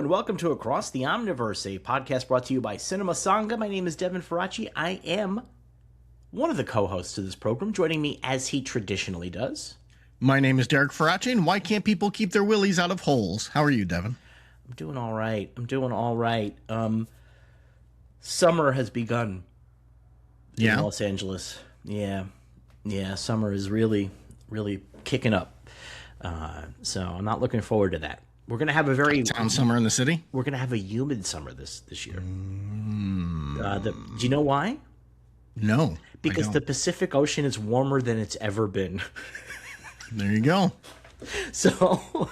and welcome to Across the Omniverse, a podcast brought to you by Cinema Sangha. My name is Devin Faraci. I am one of the co-hosts of this program, joining me as he traditionally does. My name is Derek Faraci, and why can't people keep their willies out of holes? How are you, Devin? I'm doing all right. Summer has begun in Los Angeles. Yeah, summer is really kicking up. So I'm not looking forward to that. We're going to have a very town summer in the city. We're going to have a humid summer this year. Do you know why? No. Because the Pacific Ocean is warmer than it's ever been. There you go. So,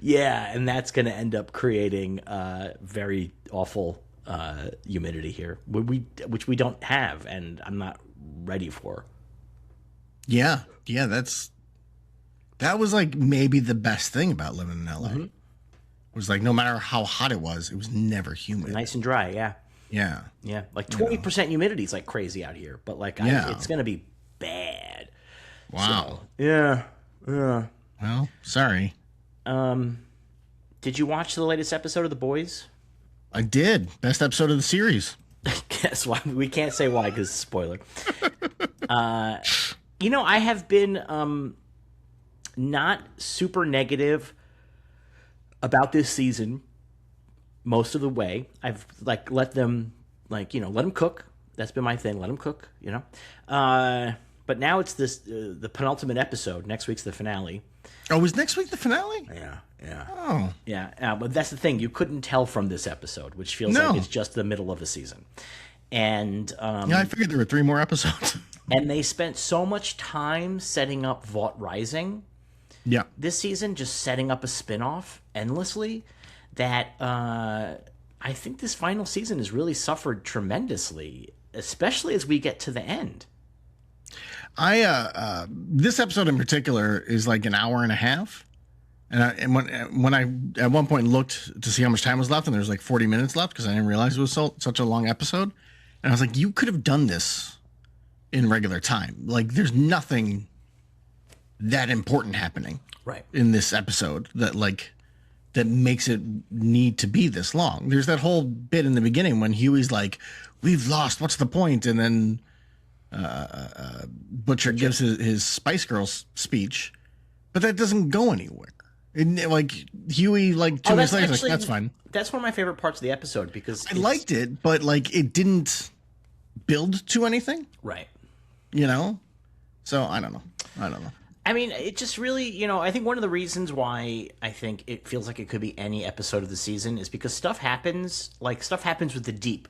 yeah, and that's going to end up creating very awful humidity here, which we don't have, and I'm not ready for. Yeah, that was like maybe the best thing about living in LA. Mm-hmm. It was like no matter how hot it was never humid. Nice and dry, yeah. Yeah. Like 20% humidity is like crazy out here, but like it's going to be bad. Wow. So, yeah. Well, sorry. Did you watch the latest episode of The Boys? I did. Best episode of the series. Guess why? We can't say why because spoiler. I have been not super negative about this season most of the way. I've let them cook. That's been my thing. Let them cook, But now it's the penultimate episode. Next week's the finale. Oh, is next week the finale? Yeah. Oh. Yeah. But that's the thing. You couldn't tell from this episode, which feels like it's just the middle of a season. And I figured there were 3 more episodes. And they spent so much time setting up Vought Rising. Yeah. This season, just setting up a spinoff endlessly, that I think this final season has really suffered tremendously, especially as we get to the end. This episode in particular is like an hour and a half, and when I at one point looked to see how much time was left, and there was like 40 minutes left because I didn't realize it was such a long episode, and I was like, you could have done this in regular time. Like, there's nothing that important happening in this episode that makes it need to be this long. There's that whole bit in the beginning when Huey's like, "We've lost. What's the point?" And then Butcher gives his Spice Girls speech, but that doesn't go anywhere. And Huey, 2 minutes later, is like, "That's fine." That's one of my favorite parts of the episode because I liked it, but it didn't build to anything. Right. So I don't know. I mean, it just really, I think one of the reasons why I think it feels like it could be any episode of the season is because stuff happens with the Deep.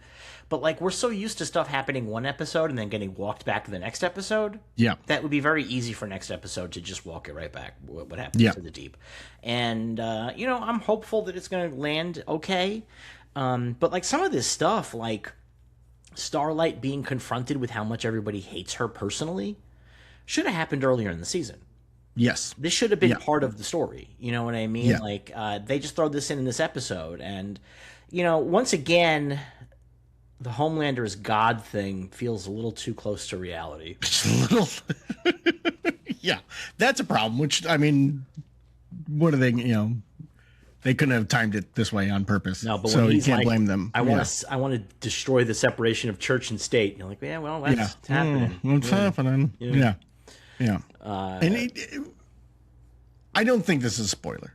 But, we're so used to stuff happening one episode and then getting walked back to the next episode. Yeah. That would be very easy for next episode to just walk it right back, what happens to the Deep. And, I'm hopeful that it's going to land okay. But, some of this stuff, Starlight being confronted with how much everybody hates her personally, should have happened earlier in the season. Yes. This should have been part of the story. You know what I mean? Yeah. They just throw this in this episode. And, once again, the Homelander's God thing feels a little too close to reality. Just a little. Yeah. That's a problem, which, I mean, what are they, they couldn't have timed it this way on purpose. No, but so you can't blame them. I want to destroy the separation of church and state. And you're like, yeah, well, that's happening. What's happening? Yeah. And I don't think this is a spoiler.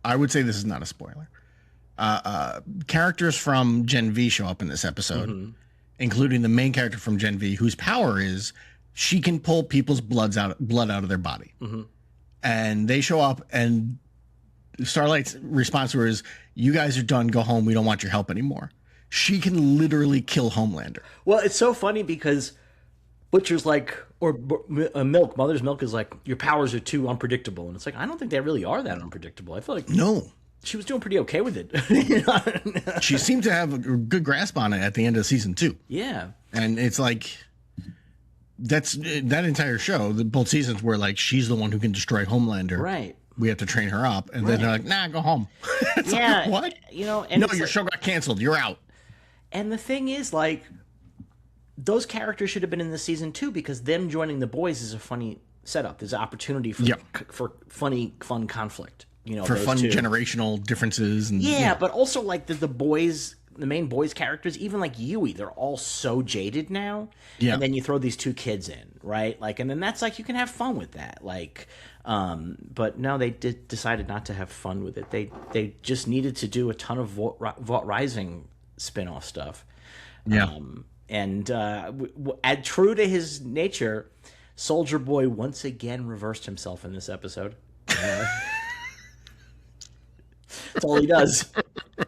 I would say this is not a spoiler. Characters from Gen V show up in this episode, including the main character from Gen V, whose power is she can pull people's blood out of their body. And they show up, and Starlight's response to her is, "You guys are done. Go home. We don't want your help anymore." She can literally kill Homelander. Well, it's so funny because Butcher's Mother's Milk is like, "Your powers are too unpredictable," and it's like, I don't think they really are that unpredictable. I feel like she was doing pretty okay with it. She seemed to have a good grasp on it at the end of season 2. Yeah, and it's like that entire show, both seasons were like, she's the one who can destroy Homelander. Right. We have to train her up, and then they're like, "Nah, go home." Yeah, what? And no, your show got canceled. You're out. And the thing is, those characters should have been in this season too, because them joining the boys is a funny setup. There's an opportunity for fun conflict. for those fun two. generational differences. And Yeah, but also like the boys, the main boys characters, even like Yui, they're all so jaded now. Yeah. And then you throw these two kids in, right? Like, and then that's like you can have fun with that. Like, but no, they decided not to have fun with it. They just needed to do a ton of Vault Rising spin-off stuff. Yeah. And true to his nature, Soldier Boy once again reversed himself in this episode. That's all he does.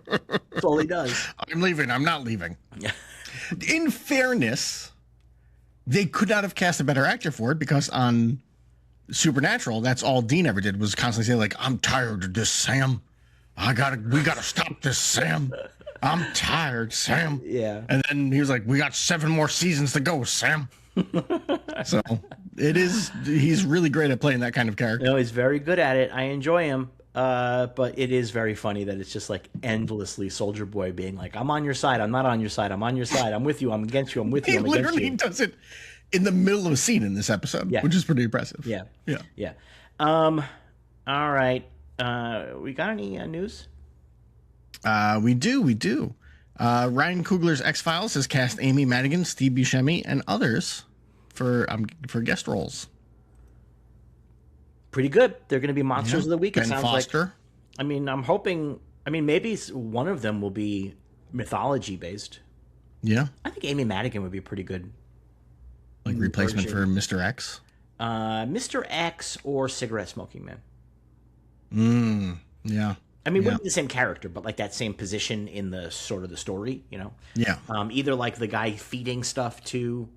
That's all he does. I'm leaving. I'm not leaving. In fairness, they could not have cast a better actor for it, because on Supernatural, that's all Dean ever did was constantly say, like, I'm tired of this, Sam. We gotta stop this, Sam. I'm tired, Sam. Yeah. And then he was like, we got 7 more seasons to go, Sam. So he's really great at playing that kind of character. No, he's very good at it. I enjoy him. But it is very funny that it's just like endlessly Soldier Boy being like, I'm on your side. I'm not on your side. I'm on your side. I'm with you. I'm against you. I'm with you. He I'm against literally you. does it in the middle of a scene in this episode, which is pretty impressive. Yeah. Yeah. Yeah. All right. We got any news? We do. Ryan Coogler's X-Files has cast Amy Madigan, Steve Buscemi, and others for guest roles. Pretty good. They're going to be Monsters of the Week. Ben It sounds Foster. like. I mean, I'm hoping. I mean, maybe one of them will be mythology based. Yeah. I think Amy Madigan would be a pretty good, Like replacement version. for Mr. X. Mr. X or Cigarette Smoking Man. Yeah. I mean, wouldn't be the same character, but like that same position in the sort of the story, Yeah. Either like the guy feeding stuff to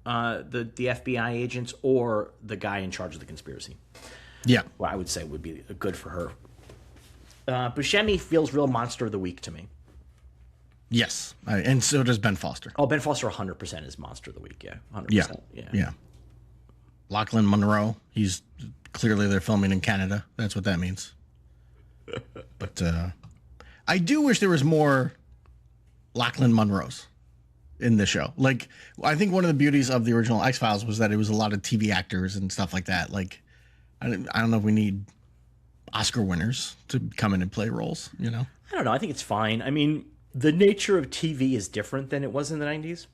the FBI agents, or the guy in charge of the conspiracy. Yeah. Well, I would say would be good for her. Buscemi feels real Monster of the Week to me. Yes. And so does Ben Foster. Oh, Ben Foster 100% is Monster of the Week. Yeah, 100%. Yeah. Lachlan Monroe. He's clearly they're filming in Canada. That's what that means. But I do wish there was more Lachlan Monroes in the show. Like, I think one of the beauties of the original X-Files was that it was a lot of TV actors and stuff like that. Like, I don't know if we need Oscar winners to come in and play roles, I don't know. I think it's fine. I mean, the nature of TV is different than it was in the 90s.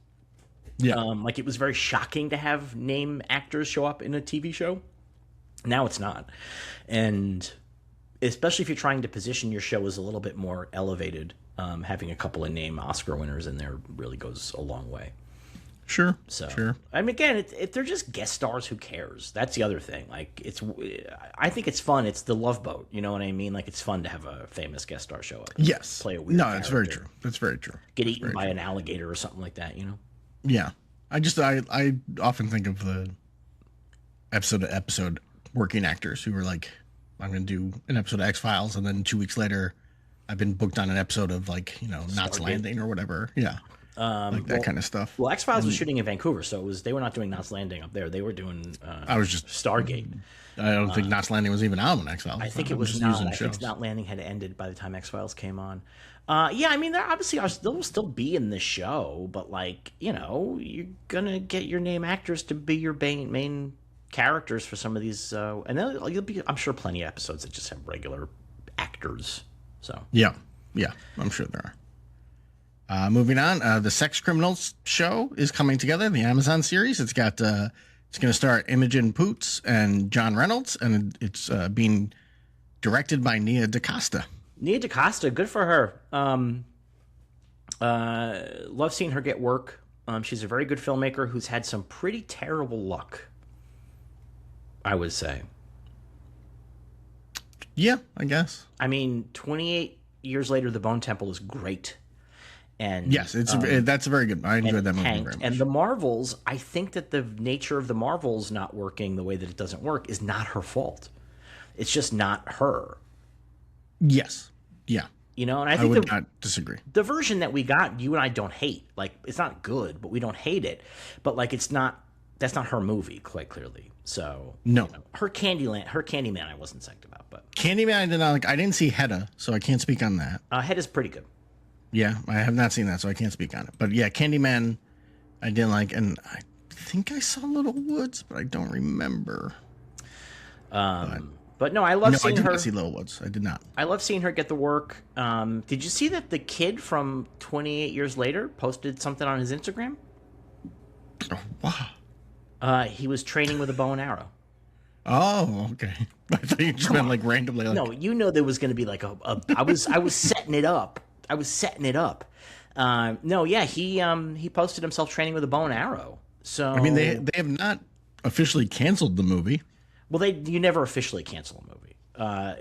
Yeah. Like, it was very shocking to have name actors show up in a TV show. Now it's not. And especially if you're trying to position your show as a little bit more elevated, having a couple of name Oscar winners in there really goes a long way. Sure. So, sure. I mean, again, if they're just guest stars, who cares? That's the other thing. Like, I think it's fun. It's the Love Boat. You know what I mean? Like, it's fun to have a famous guest star show up. Yes. Play a weird No, that's very character. true. That's very true. Get eaten by an alligator or something like that, Yeah. I often think of the episode to episode working actors who are like, I'm going to do an episode of X-Files, and then 2 weeks later, I've been booked on an episode of, like, Knots Landing or whatever. Yeah. Like that kind of stuff. Well, X-Files was shooting in Vancouver, so they were not doing Knots Landing up there. They were doing I was just Stargate. I don't think Knots Landing was even on when X-Files. I think it was not. I think Knots Landing had ended by the time X-Files came on. Yeah, I mean, they'll still be in the show, but like, you're gonna get your name actors to be your main characters for some of these, and you'll be, I'm sure, plenty of episodes that just have regular actors. So yeah, I'm sure there are. Moving on, the Sex Criminals show is coming together. The Amazon series. It's got it's going to star Imogen Poots and John Reynolds, and it's being directed by Nia DaCosta. Nia DaCosta, good for her. Love seeing her get work. She's a very good filmmaker who's had some pretty terrible luck, I would say. Yeah, I guess. I mean, 28 years later, The Bone Temple is great. And yes, that's a very good. I enjoyed that movie very much. And The Marvels, I think that the nature of The Marvels not working the way that it doesn't work is not her fault. It's just not her. Yes. Yeah. And I think would not disagree. The version that we got, you and I don't hate. Like, it's not good, but we don't hate it. But like, that's not her movie, quite clearly. So no, her Candyman, I wasn't psyched about. But Candyman, I did not like. I didn't see Hedda, so I can't speak on that. Hedda's pretty good. Yeah, I have not seen that, so I can't speak on it. But yeah, Candyman, I didn't like, and I think I saw Little Woods, but I don't remember. But no, I love No, I seeing did her. not see Little Woods. I did not. I love seeing her get the work. Did you see that the kid from 28 Years Later posted something on his Instagram? Oh, wow. He was training with a bow and arrow. Oh, okay. I thought you just meant like randomly. Like, No, you know there was going to be like I was setting it up. I was setting it up. No, yeah, he posted himself training with a bow and arrow. So I mean, they have not officially canceled the movie. well, you never officially cancel a movie.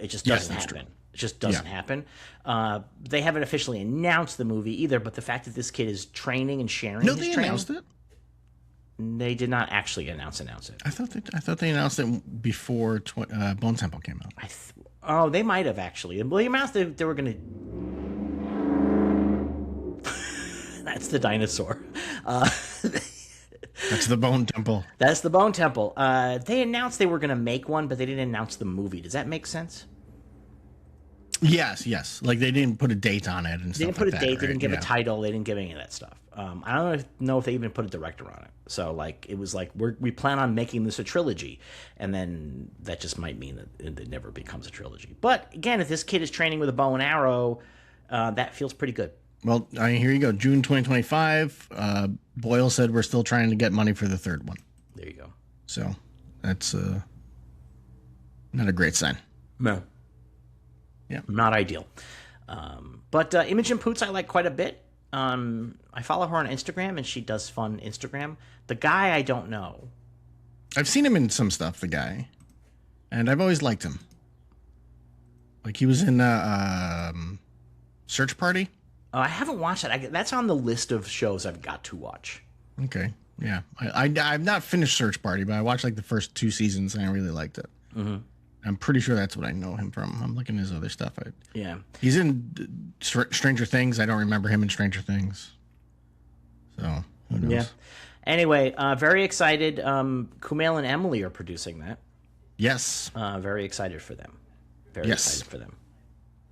It just doesn't that's happen. true. It just doesn't happen. They haven't officially announced the movie either, but the fact that this kid is training and sharing No, his they training, announced it. they did not actually announce it. I thought they announced it before Bone Temple came out. They might have actually. Well, they announced that they were going to. That's the dinosaur. That's the Bone Temple. That's the Bone Temple. They announced they were going to make one, but they didn't announce the movie. Does that make sense? Yes. Like they didn't put a date on it and stuff. They didn't put like a that, date. right? They didn't give Yeah. a title. They didn't give any of that stuff. I don't know if they even put a director on it. So like it was like we plan on making this a trilogy, and then that just might mean that it never becomes a trilogy. But again, if this kid is training with a bow and arrow, that feels pretty good. Well, here you go. June 2025. Boyle said we're still trying to get money for the third one. There you go. So that's not a great sign. No. Yeah. Not ideal. But Imogen Poots I like quite a bit. I follow her on Instagram, and she does fun Instagram. The guy I don't know. I've seen him in some stuff, the guy. And I've always liked him. Like he was in Search Party. I haven't watched it. That's on the list of shows I've got to watch. Okay. Yeah. I've not finished Search Party, but I watched like the first 2 seasons and I really liked it. Mm-hmm. I'm pretty sure that's what I know him from. I'm looking at his other stuff. Yeah. He's in Stranger Things. I don't remember him in Stranger Things. So, who knows? Yeah. Anyway, very excited. Kumail and Emily are producing that. Yes. Very excited for them. Very Yes. excited for them.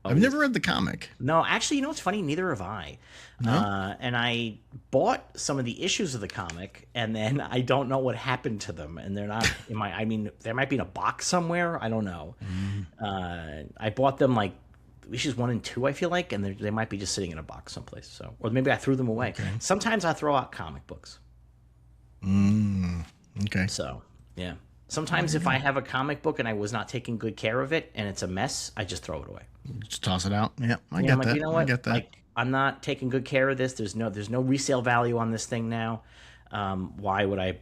I've never read the comic. No, actually, you know what's funny? Neither have I. No? And I bought some of the issues of the comic, and then I don't know what happened to them. And they're not in my. I mean, they might be in a box somewhere. I don't know. I bought them like issues 1 and 2. I feel like, and they might be just sitting in a box someplace. So, or maybe I threw them away. Okay. Sometimes I throw out comic books. Okay. So yeah. Sometimes if I have a comic book and I was not taking good care of it and it's a mess, I just throw it away. Just toss it out. Yeah, I I'm get like, that. you know what? I get that. Like, I'm not taking good care of this. There's no resale value on this thing now. Why would I,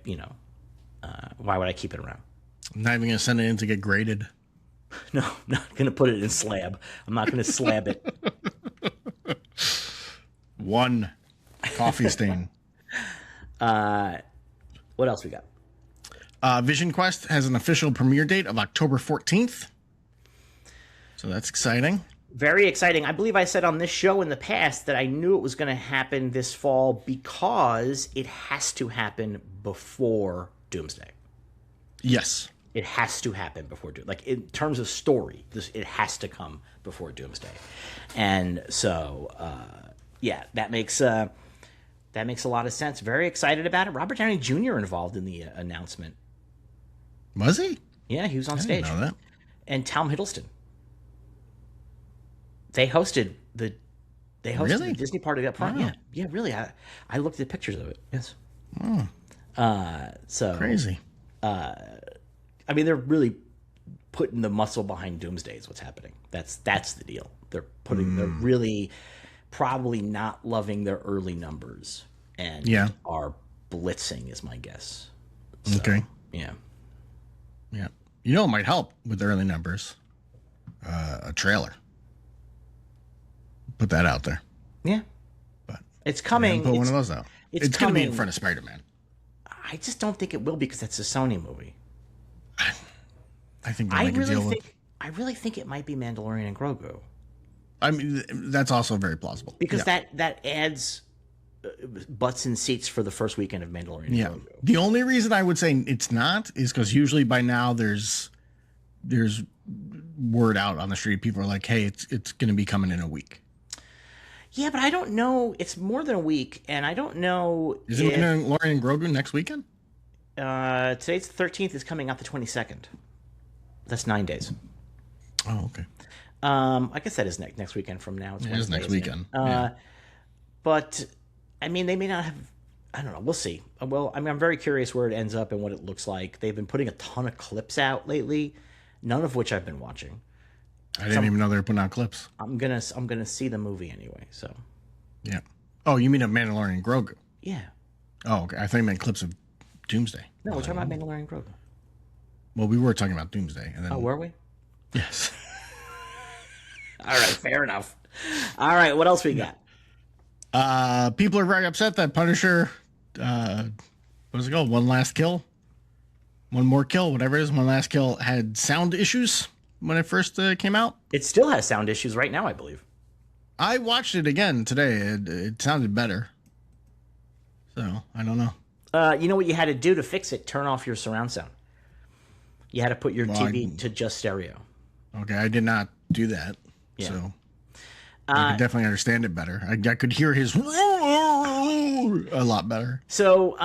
why would I keep it around? I'm not even going to send it in to get graded. No, I'm not going to put it in slab. I'm not going to slab it. 1 coffee stain. What else we got? Vision Quest has an official premiere date of October 14th. So that's exciting. Very exciting. I believe I said on this show in the past that I knew it was going to happen this fall because it has to happen before Doomsday. Yes. It has to happen before Doomsday. Like in terms of story, it has to come before Doomsday. And so, that makes a lot of sense. Very excited about it. Robert Downey Jr. involved in the announcement. Was he? Yeah, he was on I stage. didn't know that. And Tom Hiddleston. They hosted the Really? Disney party up front. Wow. Yeah, really. I looked at pictures of it. Yes. So Crazy. I mean, they're really putting the muscle behind Doomsday is what's happening. That's the deal. They're really probably not loving their early numbers and are blitzing is my guess. So, Okay. Yeah. Yeah. You know, it might help with the early numbers. A trailer. Put that out there. Yeah. But It's coming. put one of those out. It's going to be in coming. front of Spider-Man. I just don't think it will because that's a Sony movie. I think they'll make a deal with. I really think it might be Mandalorian and Grogu. I mean, that's also very plausible. Because that adds butts and seats for the first weekend of Mandalorian and Grogu. The only reason I would say it's not is because usually by now there's word out on the street. People are like, hey, it's going to be coming in a week. Yeah, but I don't know. It's more than a week, and I don't know. Is it Mandalorian and Grogu next weekend? Today's the 13th. Is coming out the 22nd. That's 9 days. Oh, okay. I guess that is next weekend from now. It's It is Wednesday, next isn't it? weekend. Yeah. But I mean, they may not have. I don't know. We'll see. Well, I mean, I'm very curious where it ends up and what it looks like. They've been putting a ton of clips out lately, none of which I've been watching. I didn't even know they were putting out clips. I'm gonna see the movie anyway. So Yeah. Oh, you mean a Mandalorian Grogu? yeah. Oh, okay. I thought you meant clips of Doomsday. No, we're talking about Mandalorian Grogu. Well, we were talking about Doomsday, and then Oh, were we? yes. All right, fair enough. All right, what else we got? People are very upset that Punisher, what was it called? One Last Kill? One More Kill, whatever it is. One Last Kill had sound issues when it first came out. It still has sound issues right now, I believe. I watched it again today. It sounded better. So, I don't know. You know what you had to do to fix it? Turn off your surround sound. You had to put your TV to just stereo. Okay, I did not do that. Yeah. So I could definitely understand it better. I could hear his a lot better. So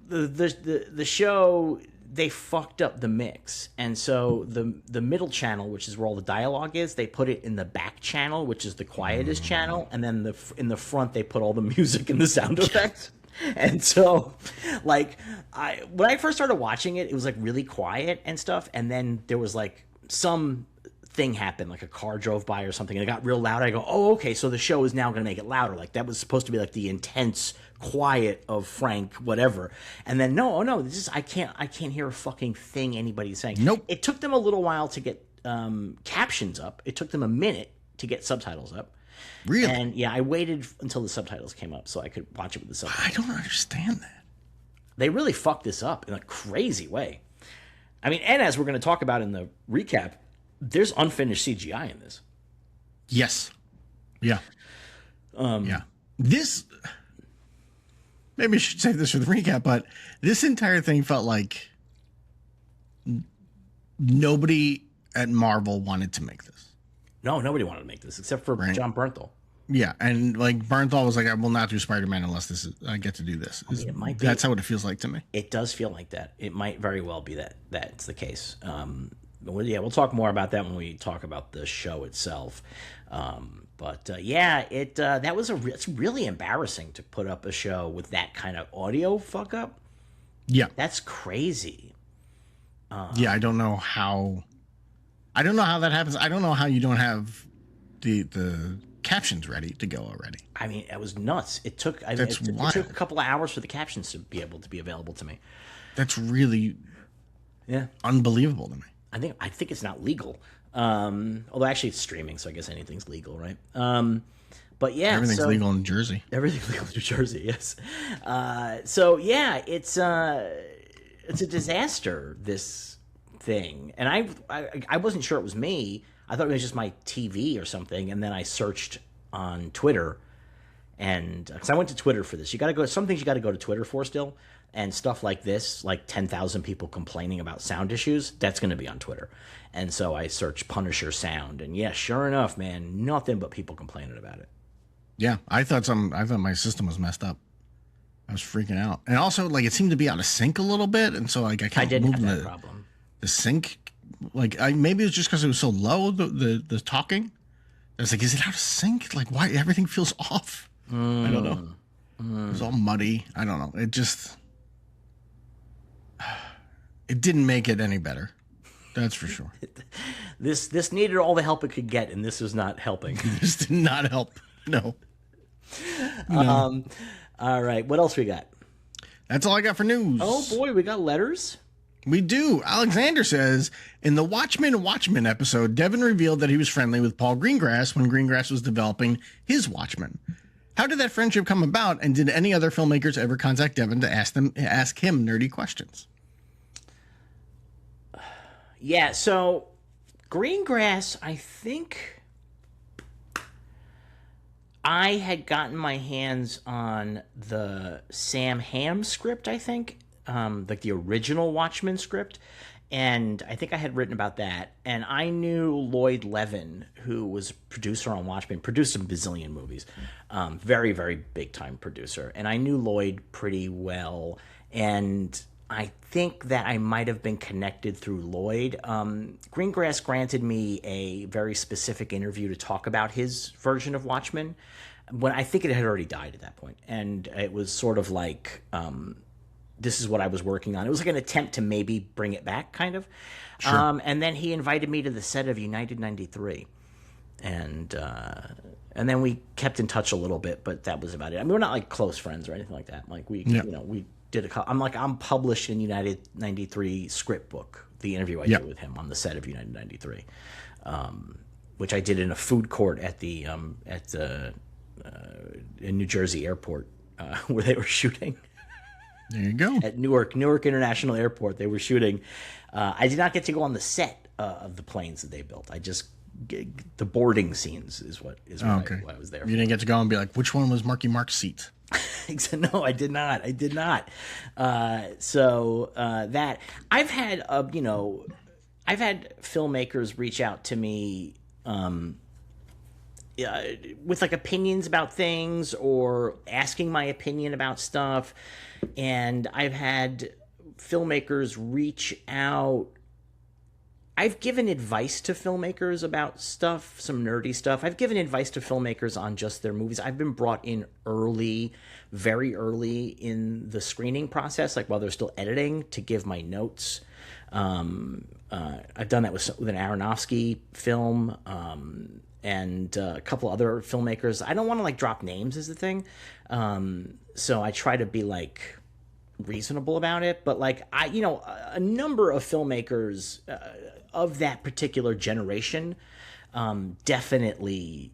the show, they fucked up the mix, and so the middle channel, which is where all the dialogue is, they put it in the back channel, which is the quietest channel, and then in the front they put all the music and the sound effects. And so, like, when I first started watching it, it was like really quiet and stuff, and then there was like some thing happened, like a car drove by or something, and it got real loud. I go, oh, okay, so the show is now going to make it louder. Like, that was supposed to be like the intense quiet of Frank whatever, and then no, this is I can't hear a fucking thing anybody's saying. Nope. It took them a little while to get captions up. It took them a minute to get subtitles up. Really? And yeah, I waited until the subtitles came up so I could watch it with the subtitles. I don't understand that. They really fucked this up in a crazy way. I mean, and as we're going to talk about in the recap, there's unfinished CGI in this. Yes. Yeah. Yeah. This, maybe I should save this for the recap, but this entire thing felt like nobody at Marvel wanted to make this. No, nobody wanted to make this except for John Bernthal. Yeah, and like Bernthal was like, I will not do Spider-Man unless I get to do this. I mean, it might be. That's how it feels like to me. It does feel like that. It might very well be that's the case. We'll talk more about that when we talk about the show itself. It's really embarrassing to put up a show with that kind of audio fuck up. Yeah, that's crazy. Yeah, I don't know how that happens. I don't know how you don't have the captions ready to go already. I mean, it was nuts. It took it took a couple of hours for the captions to be available to me. That's really unbelievable to me. I think it's not legal. Although actually it's streaming, so I guess anything's legal, right? But yeah, everything's legal in Jersey. Everything's legal in New Jersey, yes. So yeah, it's a disaster, this thing, and I wasn't sure it was me. I thought it was just my TV or something, and then I searched on Twitter, and because I went to Twitter for this, you got to go. Some things you got to go to Twitter for still, and stuff like this, like 10,000 people complaining about sound issues, that's going to be on Twitter. And so I searched Punisher sound, and yeah, sure enough, man, nothing but people complaining about it. Yeah, I thought my system was messed up. I was freaking out, and also like it seemed to be out of sync a little bit, and so like I didn't have that problem. The sync. Like maybe it was just because it was so low, the talking. I was like, is it out of sync? Like, why everything feels off? I don't know. It was all muddy. I don't know. It didn't make it any better. That's for sure. This needed all the help it could get, and this was not helping. This did not help. No. All right. What else we got? That's all I got for news. Oh boy, we got letters. We do. Alexander says, in the Watchmen episode, Devin revealed that he was friendly with Paul Greengrass when Greengrass was developing his Watchmen. How did that friendship come about, and did any other filmmakers ever contact Devin to ask him nerdy questions? Yeah, so Greengrass, I think I had gotten my hands on the Sam Hamm script, I think. Like the original Watchmen script, and I think I had written about that, and I knew Lloyd Levin, who was producer on Watchmen, produced some bazillion movies, very, very big time producer, and I knew Lloyd pretty well, and I think that I might have been connected through Lloyd. Greengrass granted me a very specific interview to talk about his version of Watchmen, when I think it had already died at that point, and it was sort of like, this is what I was working on. It was like an attempt to maybe bring it back, kind of. Sure. And then he invited me to the set of United 93, and then we kept in touch a little bit, but that was about it. I mean, we're not like close friends or anything like that. Like we did I'm published in United 93 script book, the interview I did with him on the set of United 93, which I did in a food court at the in New Jersey airport, where they were shooting. There you go. At Newark International Airport, they were shooting. I did not get to go on the set of the planes that they built. I just the boarding scenes is what I was there. You didn't get to go and be like, which one was Marky Mark's seat? No, I did not. So that I've had I've had filmmakers reach out to me with like opinions about things or asking my opinion about stuff, and I've had filmmakers reach out. I've given advice to filmmakers about stuff, some nerdy stuff. I've given advice to filmmakers on just their movies. I've been brought in early, very early in the screening process, like while they're still editing, to give my notes. I've done that with an Aronofsky film, and a couple other filmmakers. I don't want to like drop names is the thing. So I try to be like reasonable about it, but like a number of filmmakers of that particular generation definitely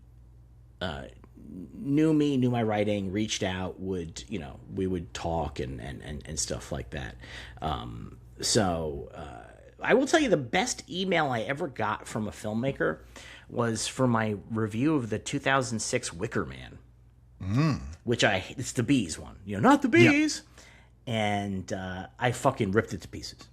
knew me, knew my writing, reached out, we would talk and stuff like that. So I will tell you the best email I ever got from a filmmaker was for my review of the 2006 Wicker Man, which it's the Bees one, not the Bees. Yeah. And I fucking ripped it to pieces.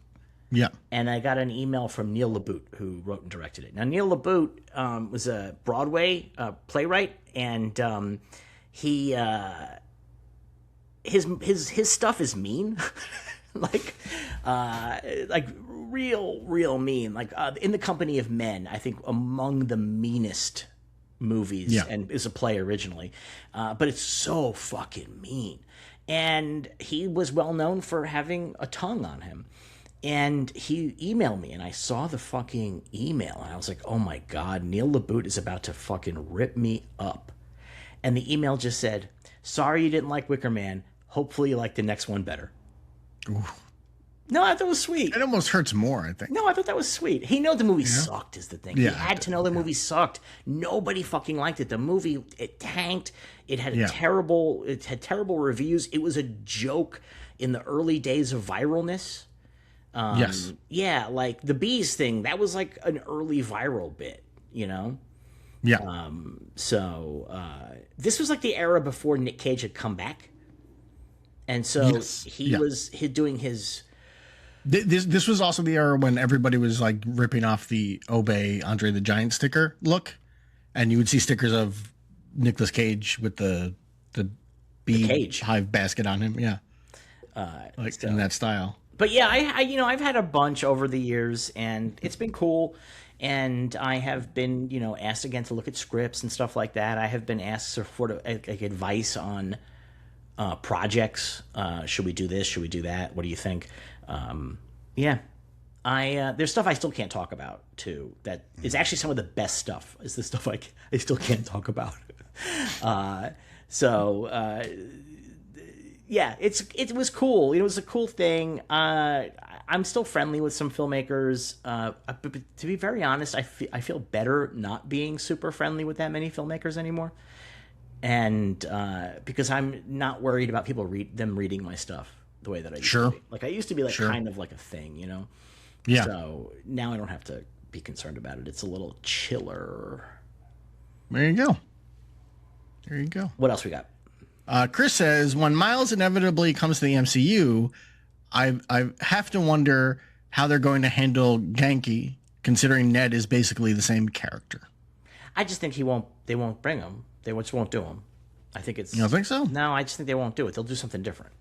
Yeah. And I got an email from Neil LaBute, who wrote and directed it. Now, Neil LaBute was a Broadway playwright, and his stuff is mean, like real mean. Like In the Company of Men, I think among the meanest movies, and is a play originally, but it's so fucking mean. And he was well known for having a tongue on him. And he emailed me, and I saw the fucking email, and I was like, oh my God, Neil LaBute is about to fucking rip me up. And the email just said, sorry you didn't like Wicker Man. Hopefully you like the next one better. Ooh. No, I thought it was sweet. It almost hurts more, I think. No, I thought that was sweet. He knew the movie sucked is the thing. Yeah, he had to know the movie sucked. Nobody fucking liked it. The movie, it tanked. It had terrible reviews. It was a joke in the early days of viralness. Yes. Yeah, like the Bees thing, that was like an early viral bit, Yeah. This was like the era before Nick Cage had come back. And so he was doing his... This was also the era when everybody was like ripping off the Obey Andre the Giant sticker look, and you would see stickers of Nicolas Cage with the bee hive basket on him, in that style. But yeah, I've had a bunch over the years, and it's been cool. And I have been asked again to look at scripts and stuff like that. I have been asked for like advice on projects. Should we do this? Should we do that? What do you think? There's stuff I still can't talk about too. That is actually some of the best stuff. Is the stuff I still can't talk about. It was cool. It was a cool thing. I'm still friendly with some filmmakers. But to be very honest, I feel better not being super friendly with that many filmmakers anymore. And because I'm not worried about people reading my stuff the way that I used to be. Like I used to be kind of like a thing, Yeah. So now I don't have to be concerned about it. It's a little chiller. There you go. What else we got? Chris says, when Miles inevitably comes to the MCU, I have to wonder how they're going to handle Genki, considering Ned is basically the same character. I just think they won't bring him. They just won't do him. I think it's... You don't think so? No, I just think they won't do it. They'll do something different.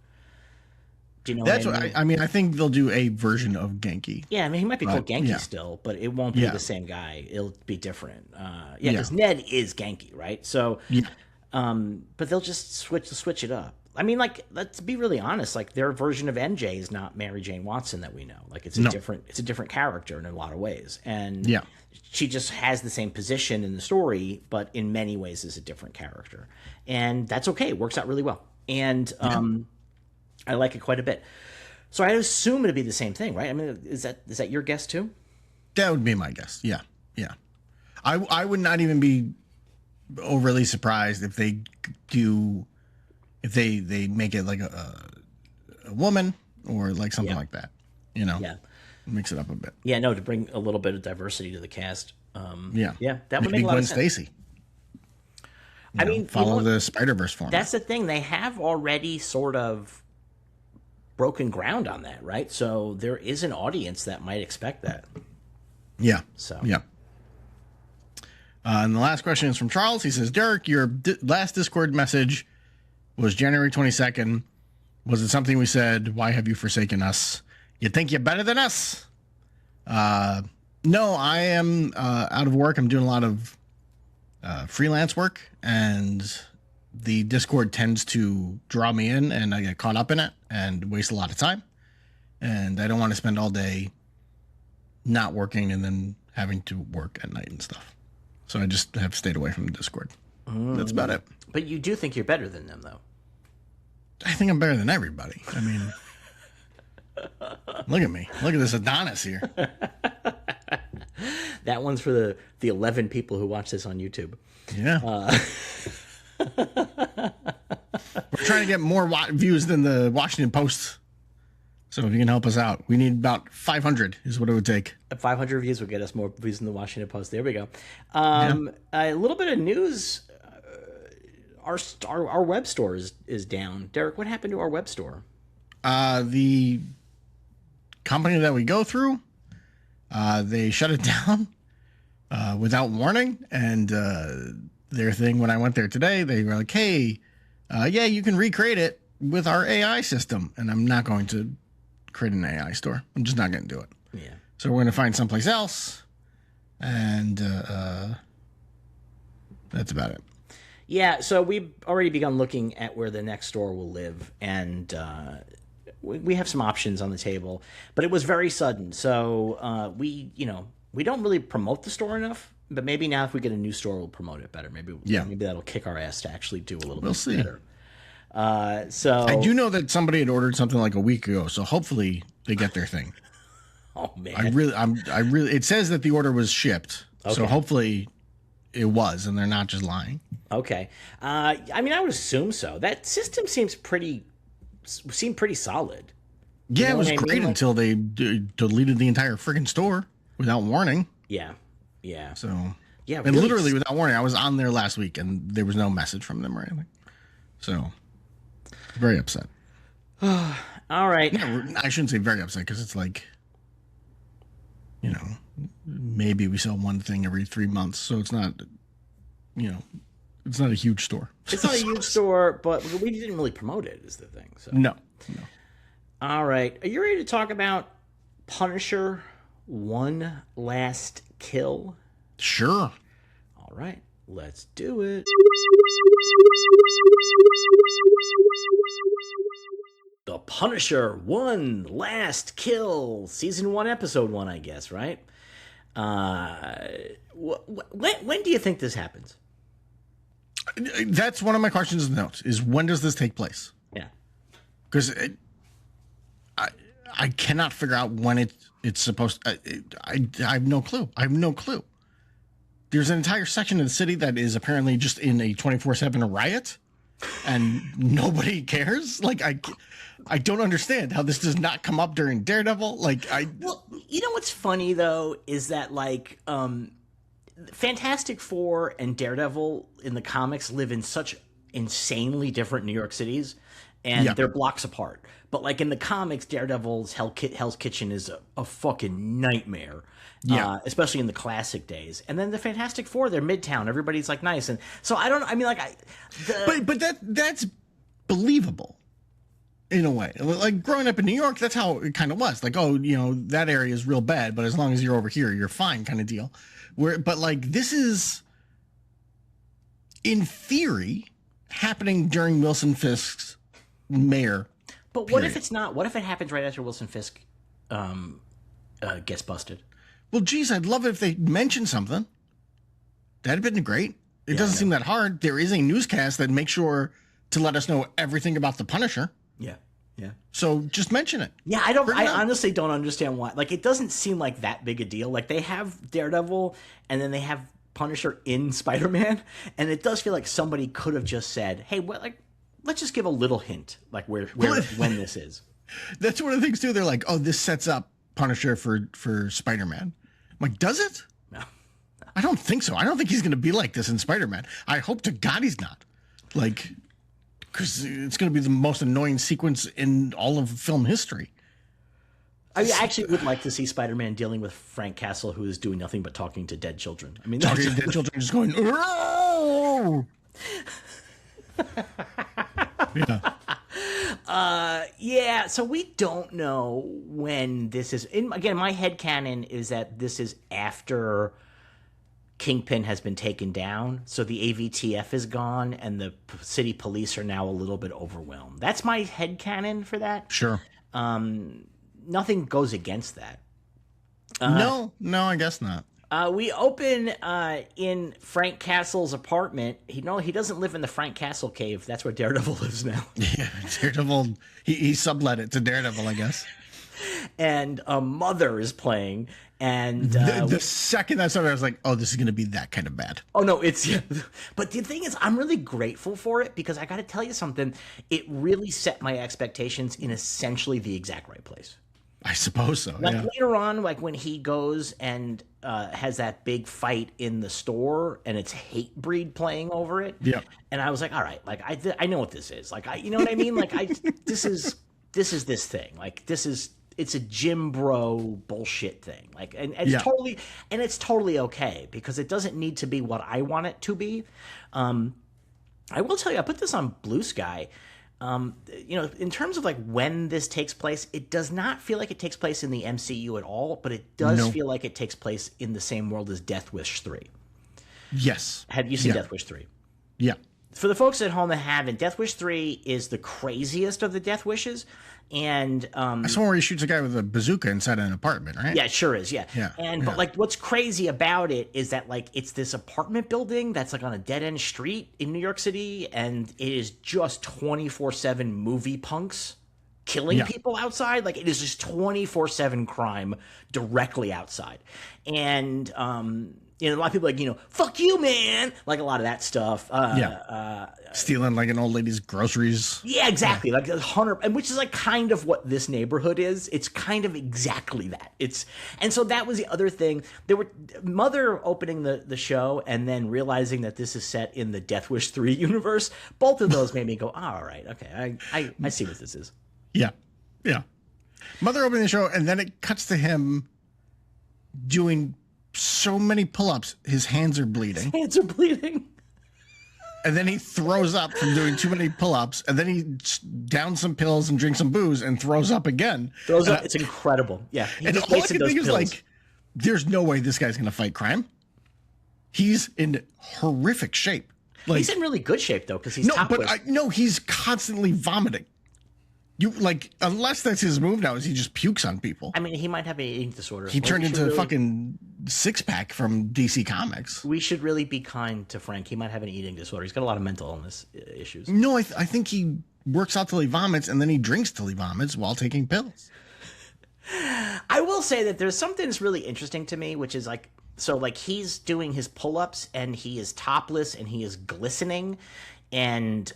Do you know That's what I what mean? I mean. I think they'll do a version of Genki. Yeah, I mean, he might be called Genki yeah. still, but it won't be Yeah. the same guy. It'll be different. Yeah, Yeah. because Ned is Genki, right? So, Yeah. but they'll just switch it up. I mean, like, let's be really honest. Like, their version of NJ is not Mary Jane Watson that we know. Like, it's a different character in a lot of ways, and Yeah. she just has the same position in the story, but in many ways is a different character, and that's okay. It works out really well, and I like it quite a bit. So I assume it'd be the same thing, right? I mean, is that your guess too? That would be my guess. Yeah. Yeah. I would not even be overly surprised if they make it like a woman or like something like that. You know? Yeah. Mix it up a bit. Yeah, no, to bring a little bit of diversity to the cast. Yeah. Yeah, that would Maybe make a lot Gwen of sense. Stacy. I mean, follow the Spider-Verse format. That's the thing. They have already sort of broken ground on that, right? So there is an audience that might expect that. Yeah. So Yeah. And the last question is from Charles. He says, Derek, your last Discord message was January 22nd. Was it something we said? Why have you forsaken us? You think you're better than us? No, I am out of work. I'm doing a lot of freelance work, and the Discord tends to draw me in, and I get caught up in it and waste a lot of time. And I don't want to spend all day not working and then having to work at night and stuff. So I just have stayed away from the Discord. That's about it. But you do think you're better than them, though. I think I'm better than everybody. I mean, look at me. Look at this Adonis here. That one's for the 11 people who watch this on YouTube. Yeah. We're trying to get more views than the Washington Post. So if you can help us out, we need about 500 is what it would take. 500 views will get us more views than the Washington Post. There we go. A little bit of news. Our web store is down. Derek, what happened to our web store? The company that we go through, they shut it down without warning. And their thing, when I went there today, they were like, hey, yeah, you can recreate it with our AI system. And I'm not going to create an AI store. I'm just not going to do it. Yeah. So we're going to find someplace else. And that's about it. Yeah, so we've already begun looking at where the next store will live, and we have some options on the table, but it was very sudden. So we don't really promote the store enough, but maybe now if we get a new store, we'll promote it better. Maybe that'll kick our ass to actually do a little bit better. So I do know that somebody had ordered something like a week ago, so hopefully they get their thing. Oh man, I really. It says that the order was shipped, so hopefully it was, and they're not just lying. Okay. I mean, I would assume so. That system seemed pretty solid. Yeah, it was great until they deleted the entire freaking store without warning. Yeah. Yeah. So yeah, and literally without warning. I was on there last week, and there was no message from them or anything. So very upset. All right. Yeah, I shouldn't say very upset because it's like, maybe we sell one thing every 3 months, so it's not, it's not a huge store. It's not a huge store, but we didn't really promote it, is the thing. So No. All right. Are you ready to talk about Punisher One Last Kill? Sure. All right. Let's do it. The Punisher One Last Kill. Season 1, Episode 1, I guess, right? When do you think this happens? That's one of my questions in the notes, is when does this take place? Yeah. Because I cannot figure out when it's supposed to. I have no clue. I have no clue. There's an entire section of the city that is apparently just in a 24/7 riot, and nobody cares. Like, I don't understand how this does not come up during Daredevil. Well, you know what's funny though is that Fantastic Four and Daredevil in the comics live in such insanely different New York cities, and they're blocks apart. But in the comics, Daredevil's Hell's Kitchen is a fucking nightmare. Yeah. Especially in the classic days. And then the Fantastic Four, they're Midtown. Everybody's nice. And so I don't. I mean, but that's believable. in a way. Like growing up in New York, that's how it kind of was. Like, oh, that area is real bad, but as long as you're over here, you're fine, kind of deal. But like this is, in theory, happening during Wilson Fisk's mayor. But what if it's not? What if it happens right after Wilson Fisk gets busted? Well, geez, I'd love it if they mentioned something. That'd have been great. It doesn't seem that hard. There is a newscast that makes sure to let us know everything about the Punisher. Yeah. Yeah. So just mention it. Yeah, I honestly don't understand why. Like, it doesn't seem like that big a deal. Like, they have Daredevil and then they have Punisher in Spider-Man, and it does feel like somebody could have just said, "Hey, let's just give a little hint, like where when this is." That's one of the things too. They're like, "Oh, this sets up Punisher for Spider-Man." I'm like, does it? No. I don't think so. I don't think he's going to be like this in Spider-Man. I hope to God he's not. Like, because it's going to be the most annoying sequence in all of film history. I actually would like to see Spider-Man dealing with Frank Castle, who is doing nothing but talking to dead children. I mean, talking to dead children, just going, "Oh!" Yeah. So we don't know when this is. Again, my headcanon is that this is after Kingpin has been taken down, so the AVTF is gone, and the city police are now a little bit overwhelmed. That's my headcanon for that. Sure. Nothing goes against that. No, I guess not. We open in Frank Castle's apartment. He doesn't live in the Frank Castle cave. That's where Daredevil lives now. Yeah, Daredevil. He sublet it to Daredevil, I guess. And Mother is playing. And the second that started, I was like, "Oh, this is going to be that kind of bad." Oh no, yeah. But the thing is, I'm really grateful for it because I got to tell you something. It really set my expectations in essentially the exact right place. I suppose so. Like later on, like when he goes and has that big fight in the store, and it's Hatebreed playing over it. Yeah. And I was like, all right, like I know what this is. Like you know what I mean? Like this is this thing. Like it's a Jim Bro bullshit thing. Like and it's totally okay because it doesn't need to be what I want it to be. I will tell you, I put this on Blue Sky. In terms of like when this takes place, it does not feel like it takes place in the MCU at all, but it does feel like it takes place in the same world as Death Wish 3. Yes. Have you seen Death Wish 3? Yeah. For the folks at home that haven't, Death Wish 3 is the craziest of the Death Wishes. And I saw where he shoots a guy with a bazooka inside an apartment, right? Yeah, it sure is. Yeah. But like what's crazy about it is that like it's this apartment building that's like on a dead end street in New York City, and it is just 24/7 movie punks killing people outside. Like it is just 24/7 crime directly outside. And a lot of people like, fuck you, man. Like a lot of that stuff. Stealing like an old lady's groceries. Yeah, exactly. Like 100, and which is like kind of what this neighborhood is. It's kind of exactly that. And so that was the other thing. There were Mother opening the show and then realizing that this is set in the Death Wish 3 universe. Both of those made me go, all right, okay, I see what this is. Yeah. Yeah. Mother opening the show, and then it cuts to him doing so many pull-ups, his hands are bleeding. His hands are bleeding. And then he throws up from doing too many pull-ups, and then he downs some pills and drinks some booze and throws up again. It's incredible. Yeah. And all I can think is like, there's no way this guy's going to fight crime. He's in horrific shape. Like, he's in really good shape though, because he's topless. He's constantly vomiting. Unless that's his move now, is he just pukes on people. I mean, he might have an eating disorder. He turned into a fucking six-pack from DC Comics. We should really be kind to Frank. He might have an eating disorder. He's got a lot of mental illness issues. No, I think he works out till he vomits, and then he drinks till he vomits while taking pills. I will say that there's something that's really interesting to me, which is like, so like he's doing his pull-ups, and he is topless, and he is glistening, and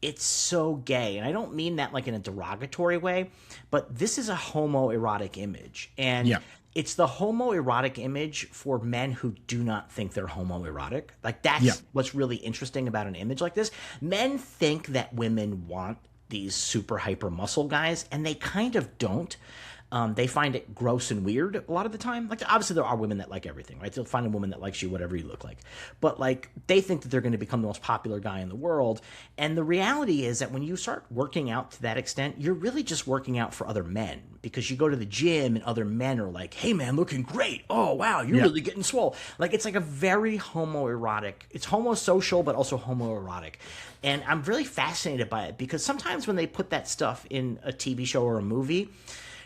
it's so gay. And I don't mean that like in a derogatory way, but this is a homoerotic image. And it's the homoerotic image for men who do not think they're homoerotic. Like that's what's really interesting about an image like this. Men think that women want these super hyper muscle guys, and they kind of don't. they find it gross and weird a lot of the time. Like, obviously there are women that like everything, right? They'll find a woman that likes you whatever you look like, but like they think that they're going to become the most popular guy in the world. And the reality is that when you start working out to that extent, you're really just working out for other men, because you go to the gym and other men are like, hey man, looking great, oh wow, you're really getting swole. Like, it's like a very homoerotic, it's homosocial but also homoerotic. And I'm really fascinated by it, because sometimes when they put that stuff in a TV show or a movie,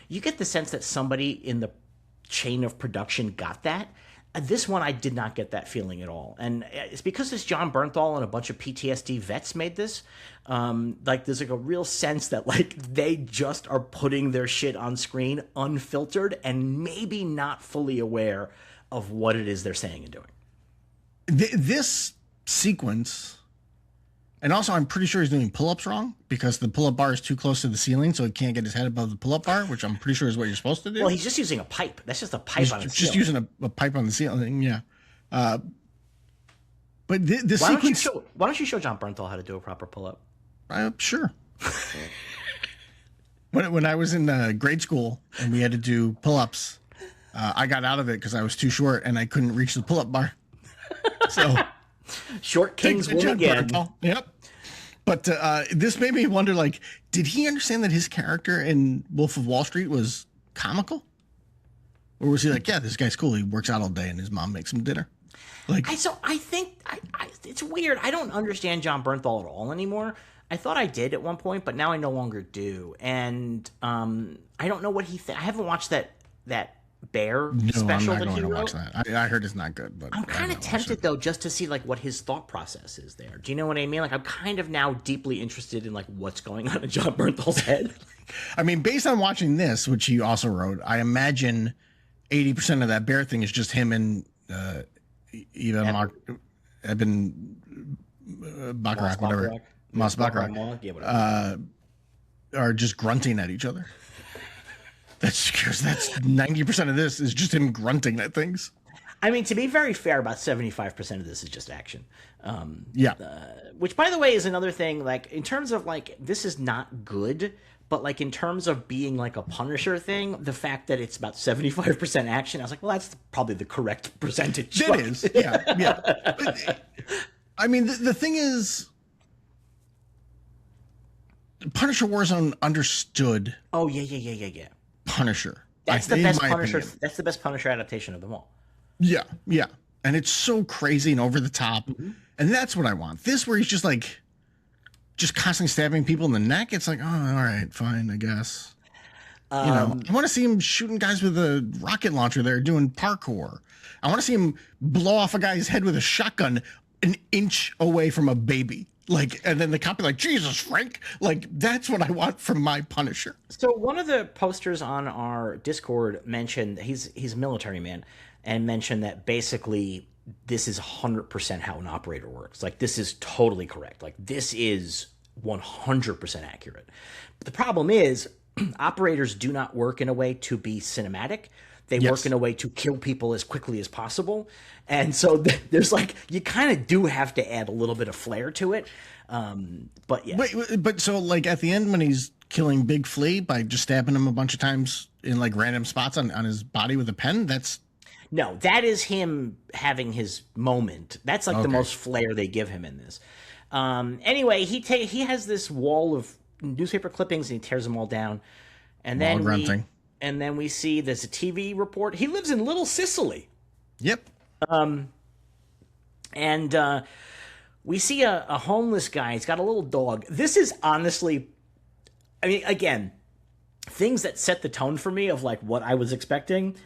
you get the sense that somebody in the chain of production got that. This one, I did not get that feeling at all. And it's because it's John Bernthal and a bunch of PTSD vets made this. Like, there's like a real sense that like they just are putting their shit on screen unfiltered and maybe not fully aware of what it is they're saying and doing. This sequence, and also I'm pretty sure he's doing pull-ups wrong, because the pull-up bar is too close to the ceiling, so he can't get his head above the pull-up bar, which I'm pretty sure is what you're supposed to do. Well, he's just using a pipe. That's just a pipe on the ceiling. Just using a pipe on the ceiling, yeah. But the sequence... Why don't you show John Bernthal how to do a proper pull-up? Sure. When I was in grade school and we had to do pull-ups, I got out of it because I was too short and I couldn't reach the pull-up bar. So... Short kings win again. Yep. But this made me wonder, like, did he understand that his character in Wolf of Wall Street was comical? Or was he like, yeah, this guy's cool, he works out all day and his mom makes him dinner? Like, I think it's weird. I don't understand John Bernthal at all anymore. I thought I did at one point, but now I no longer do. And I don't know what he I haven't watched that Bear special I'm not that he going to wrote. watch that. I heard it's not good, but I'm kind of tempted though, just to see like what his thought process is there. Do you know what I mean? Like, I'm kind of now deeply interested in like what's going on in John Bernthal's head. I mean, based on watching this, which he also wrote, I imagine 80% of that Bear thing is just him and Eben Bacharach, whatever, Moss Bacharach, are just grunting at each other. That's 90% of this is just him grunting at things. I mean, to be very fair, about 75% of this is just action. Which, by the way, is another thing. Like, in terms of like, this is not good, but like in terms of being like a Punisher thing, the fact that it's about 75% action, I was like, well, that's probably the correct percentage. It is, yeah. But, I mean, the thing is, Punisher Warzone understood. Oh yeah. Punisher. That's the best Punisher. That's the best Punisher adaptation of them all. Yeah. And it's so crazy and over the top. Mm-hmm. And that's what I want. This where he's just constantly stabbing people in the neck. It's like, oh, all right, fine, I guess. I want to see him shooting guys with a rocket launcher there doing parkour. I want to see him blow off a guy's head with a shotgun an inch away from a baby. Like, and then the cop be like, Jesus, Frank. Like, that's what I want from my Punisher. So one of the posters on our Discord mentioned, he's a military man, and mentioned that basically this is 100% how an operator works. Like, this is totally correct. Like, this is 100% accurate. But the problem is, operators do not work in a way to be cinematic. They work in a way to kill people as quickly as possible. And so there's like, you kind of do have to add a little bit of flair to it. But yeah. But so like at the end when he's killing Big Flea by just stabbing him a bunch of times in like random spots on his body with a pen, No, that is him having his moment. That's like the most flair they give him in this. Anyway, he has this wall of newspaper clippings and he tears them all down. And then we see there's a TV report. He lives in Little Sicily. Yep. And we see a homeless guy. He's got a little dog. This is honestly, I mean, again, things that set the tone for me of like what I was expecting.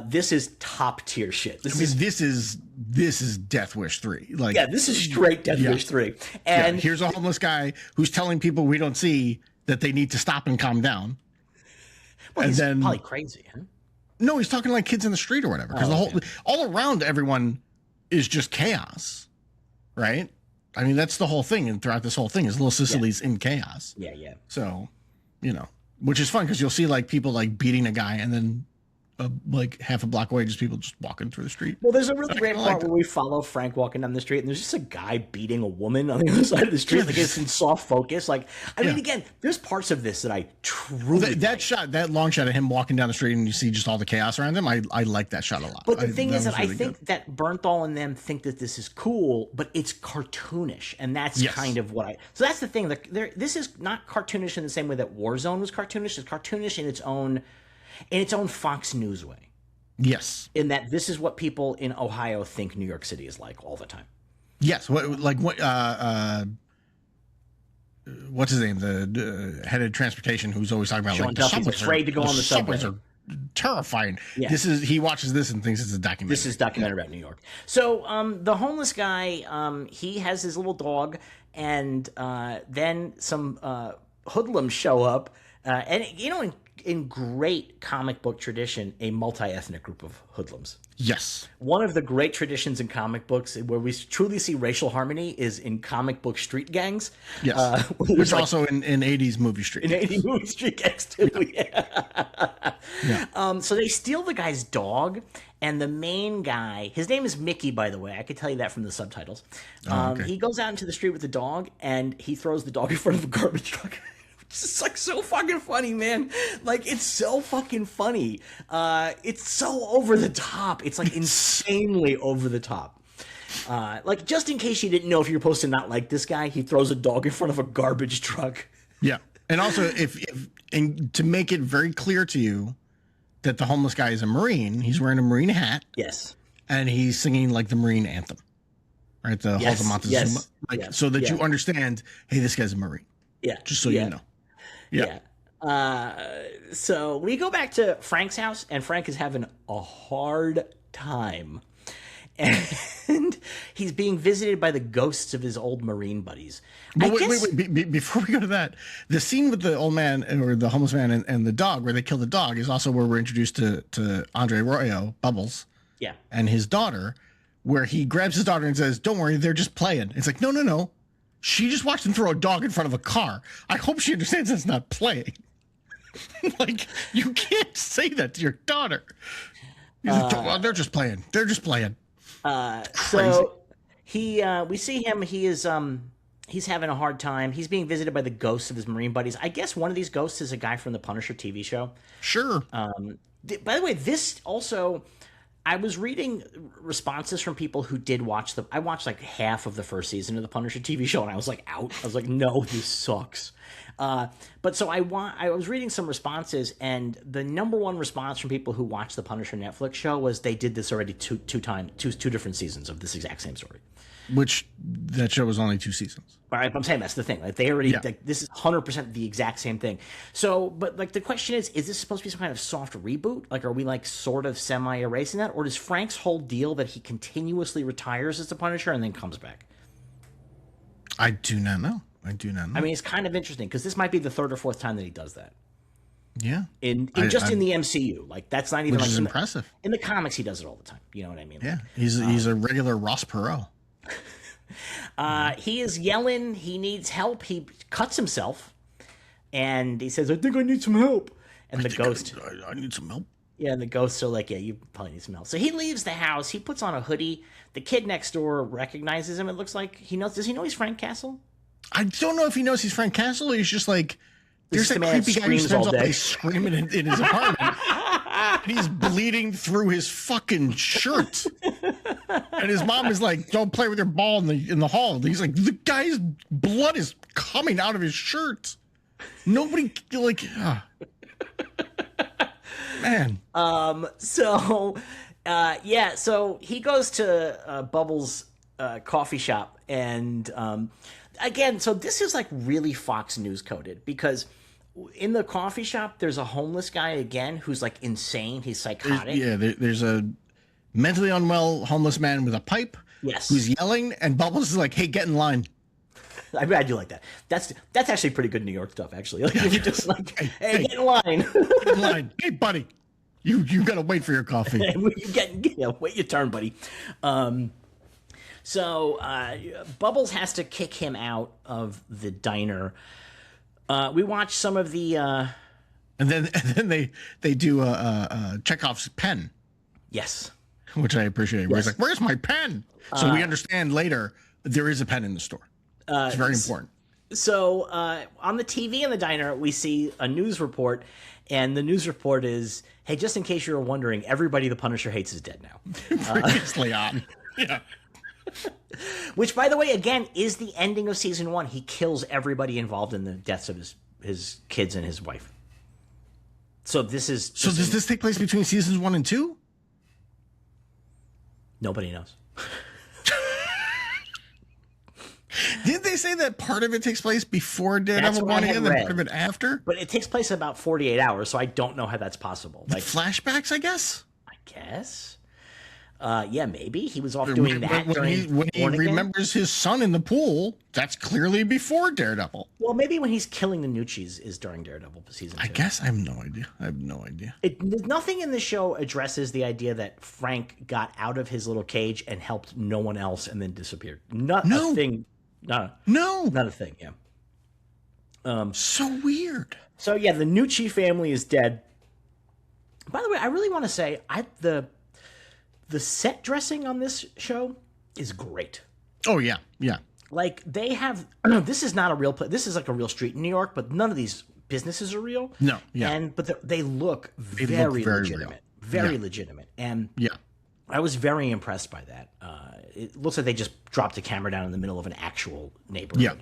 This is top tier shit. This is Death Wish 3. Like, yeah, this is straight Death Wish 3. And here's a homeless guy who's telling people we don't see that they need to stop and calm down. Well, he's probably crazy, huh? No, he's talking like kids in the street or whatever. Because all around everyone is just chaos, right? I mean, that's the whole thing. And throughout this whole thing is Little Sicily's in chaos. Yeah. So, which is fun because you'll see like people like beating a guy and then like half a block away, just people just walking through the street. Well, there's a really great part that. where we follow Frank walking down the street, and there's just a guy beating a woman on the other side of the street. Like it's in soft focus. Like, I mean, again, there's parts of this that I truly that shot, that long shot of him walking down the street, and you see just all the chaos around him. I like that shot a lot. But the thing is that really I think that Bernthal and them think that this is cool, but it's cartoonish, and that's kind of what I. So that's the thing. This is not cartoonish in the same way that Warzone was cartoonish. It's cartoonish in its own Fox News way. Yes. In that this is what people in Ohio think New York City is like all the time. Yes. What's his name? The head of transportation who's always talking about Sean like Duffy's afraid to go on the subway. Subways are terrifying. Yeah. He watches this and thinks it's a documentary. This is a documentary about New York. So the homeless guy, he has his little dog, and then some hoodlums show up, and you know, in great comic book tradition, a multi-ethnic group of hoodlums. Yes. One of the great traditions in comic books where we truly see racial harmony is in comic book street gangs. Yes. Which also in 80s movie street gangs. In 80s movie street gangs, too. Yeah. So they steal the guy's dog, and the main guy, his name is Mickey, by the way. I could tell you that from the subtitles. Okay. He goes out into the street with the dog, and he throws the dog in front of a garbage truck. It's like so fucking funny, man. Like, it's so fucking funny. It's so over the top. It's like insanely over the top. Like, just in case you didn't know if you're supposed to not like this guy, he throws a dog in front of a garbage truck. Yeah. And also, and to make it very clear to you that the homeless guy is a Marine, he's wearing a Marine hat. Yes. And he's singing like the Marine anthem. Right? The Halls of Montezuma. So that you understand, hey, this guy's a Marine. Yeah. Just so you know. Yeah. So we go back to Frank's house, and Frank is having a hard time. And he's being visited by the ghosts of his old Marine buddies. Wait. Before we go to that, the scene with the old man or the homeless man and the dog, where they kill the dog, is also where we're introduced to Andre Royo, Bubbles, and his daughter, where he grabs his daughter and says, "Don't worry, they're just playing." It's like, no. She just watched him throw a dog in front of a car. I hope she understands it's not playing. Like, you can't say that to your daughter. Well, they're just playing. They're just playing. So we see him. He is he's having a hard time. He's being visited by the ghosts of his Marine buddies. I guess one of these ghosts is a guy from the Punisher TV show. Sure. By the way, this also. I was reading responses from people who did watch I watched like half of the first season of the Punisher TV show, and I was like out. I was like, no, this sucks. But so I was reading some responses, and the number one response from people who watched the Punisher Netflix show was they did this already two different seasons of this exact same story. Which that show was only 2 seasons. All right, I'm saying that's the thing. Like they already, like, this is 100% the exact same thing. So, but like the question is this supposed to be some kind of soft reboot? Like, are we like sort of semi-erasing that, or does Frank's whole deal that he continuously retires as the Punisher and then comes back? I do not know. I mean, it's kind of interesting because this might be the 3rd or 4th time that he does that. Yeah. In the MCU, like that's not even which like is impressive. In the comics, he does it all the time. You know what I mean? Yeah, he's a regular Ross Perot. He is yelling. He needs help. He cuts himself, and he says, "I think I need some help." And the ghost, I need some help. Yeah, and the ghosts are like, "Yeah, you probably need some help." So he leaves the house. He puts on a hoodie. The kid next door recognizes him. It looks like he knows. Does he know he's Frank Castle? I don't know if he knows he's Frank Castle. Or he's just like, there's that creepy guy who spends all day screaming in his apartment. And he's bleeding through his fucking shirt. And his mom is like, "Don't play with your ball in the hall." And he's like, the guy's blood is coming out of his shirt. Nobody like, man. So he goes to Bubbles' coffee shop, and again, so this is like really Fox News coded because in the coffee shop there's a homeless guy again who's like insane. He's psychotic. There's a mentally unwell homeless man with a pipe. Yes, who's yelling, and Bubbles is like, "Hey, get in line." I do like that. That's actually pretty good New York stuff. Actually, like if you're just like, "Hey, get in line, get in line, hey, buddy, you gotta wait for your coffee. Wait your turn, buddy." So Bubbles has to kick him out of the diner. We watch some of the And then they do Chekhov's pen, Yes. which I appreciate. Where he's Yes. like, "Where's my pen?" So we understand later there is a pen in the store. It's very important. So on the TV in the diner, we see a news report, and the news report is, "Hey, just in case you were wondering, everybody the Punisher hates is dead now." Previously on. Yeah. Which, by the way, again, is the ending of season 1. He kills everybody involved in the deaths of his kids and his wife. So this is... So does this take place between seasons 1 and 2? Nobody knows. Didn't they say that part of it takes place before Daredevil 1 and then part of it after? But it takes place in about 48 hours, so I don't know how that's possible. Like flashbacks, I guess? I guess. Yeah, maybe. He was off doing that when he remembers his son in the pool, that's clearly before Daredevil. Well, maybe when he's killing the Nucci's is during Daredevil season 2. I guess I have no idea. Nothing in the show addresses the idea that Frank got out of his little cage and helped no one else and then disappeared. Not a thing. Not a thing, yeah. So weird. So, yeah, the Nucci family is dead. By the way, I really want to say, the set dressing on this show is great. Oh, yeah, yeah. Like, they have... this is not a real place. This is like a real street in New York, but none of these businesses are real. No, yeah. But they look very legitimate. Real. Very legitimate. And yeah, I was very impressed by that. It looks like they just dropped a camera down in the middle of an actual neighborhood. Yeah.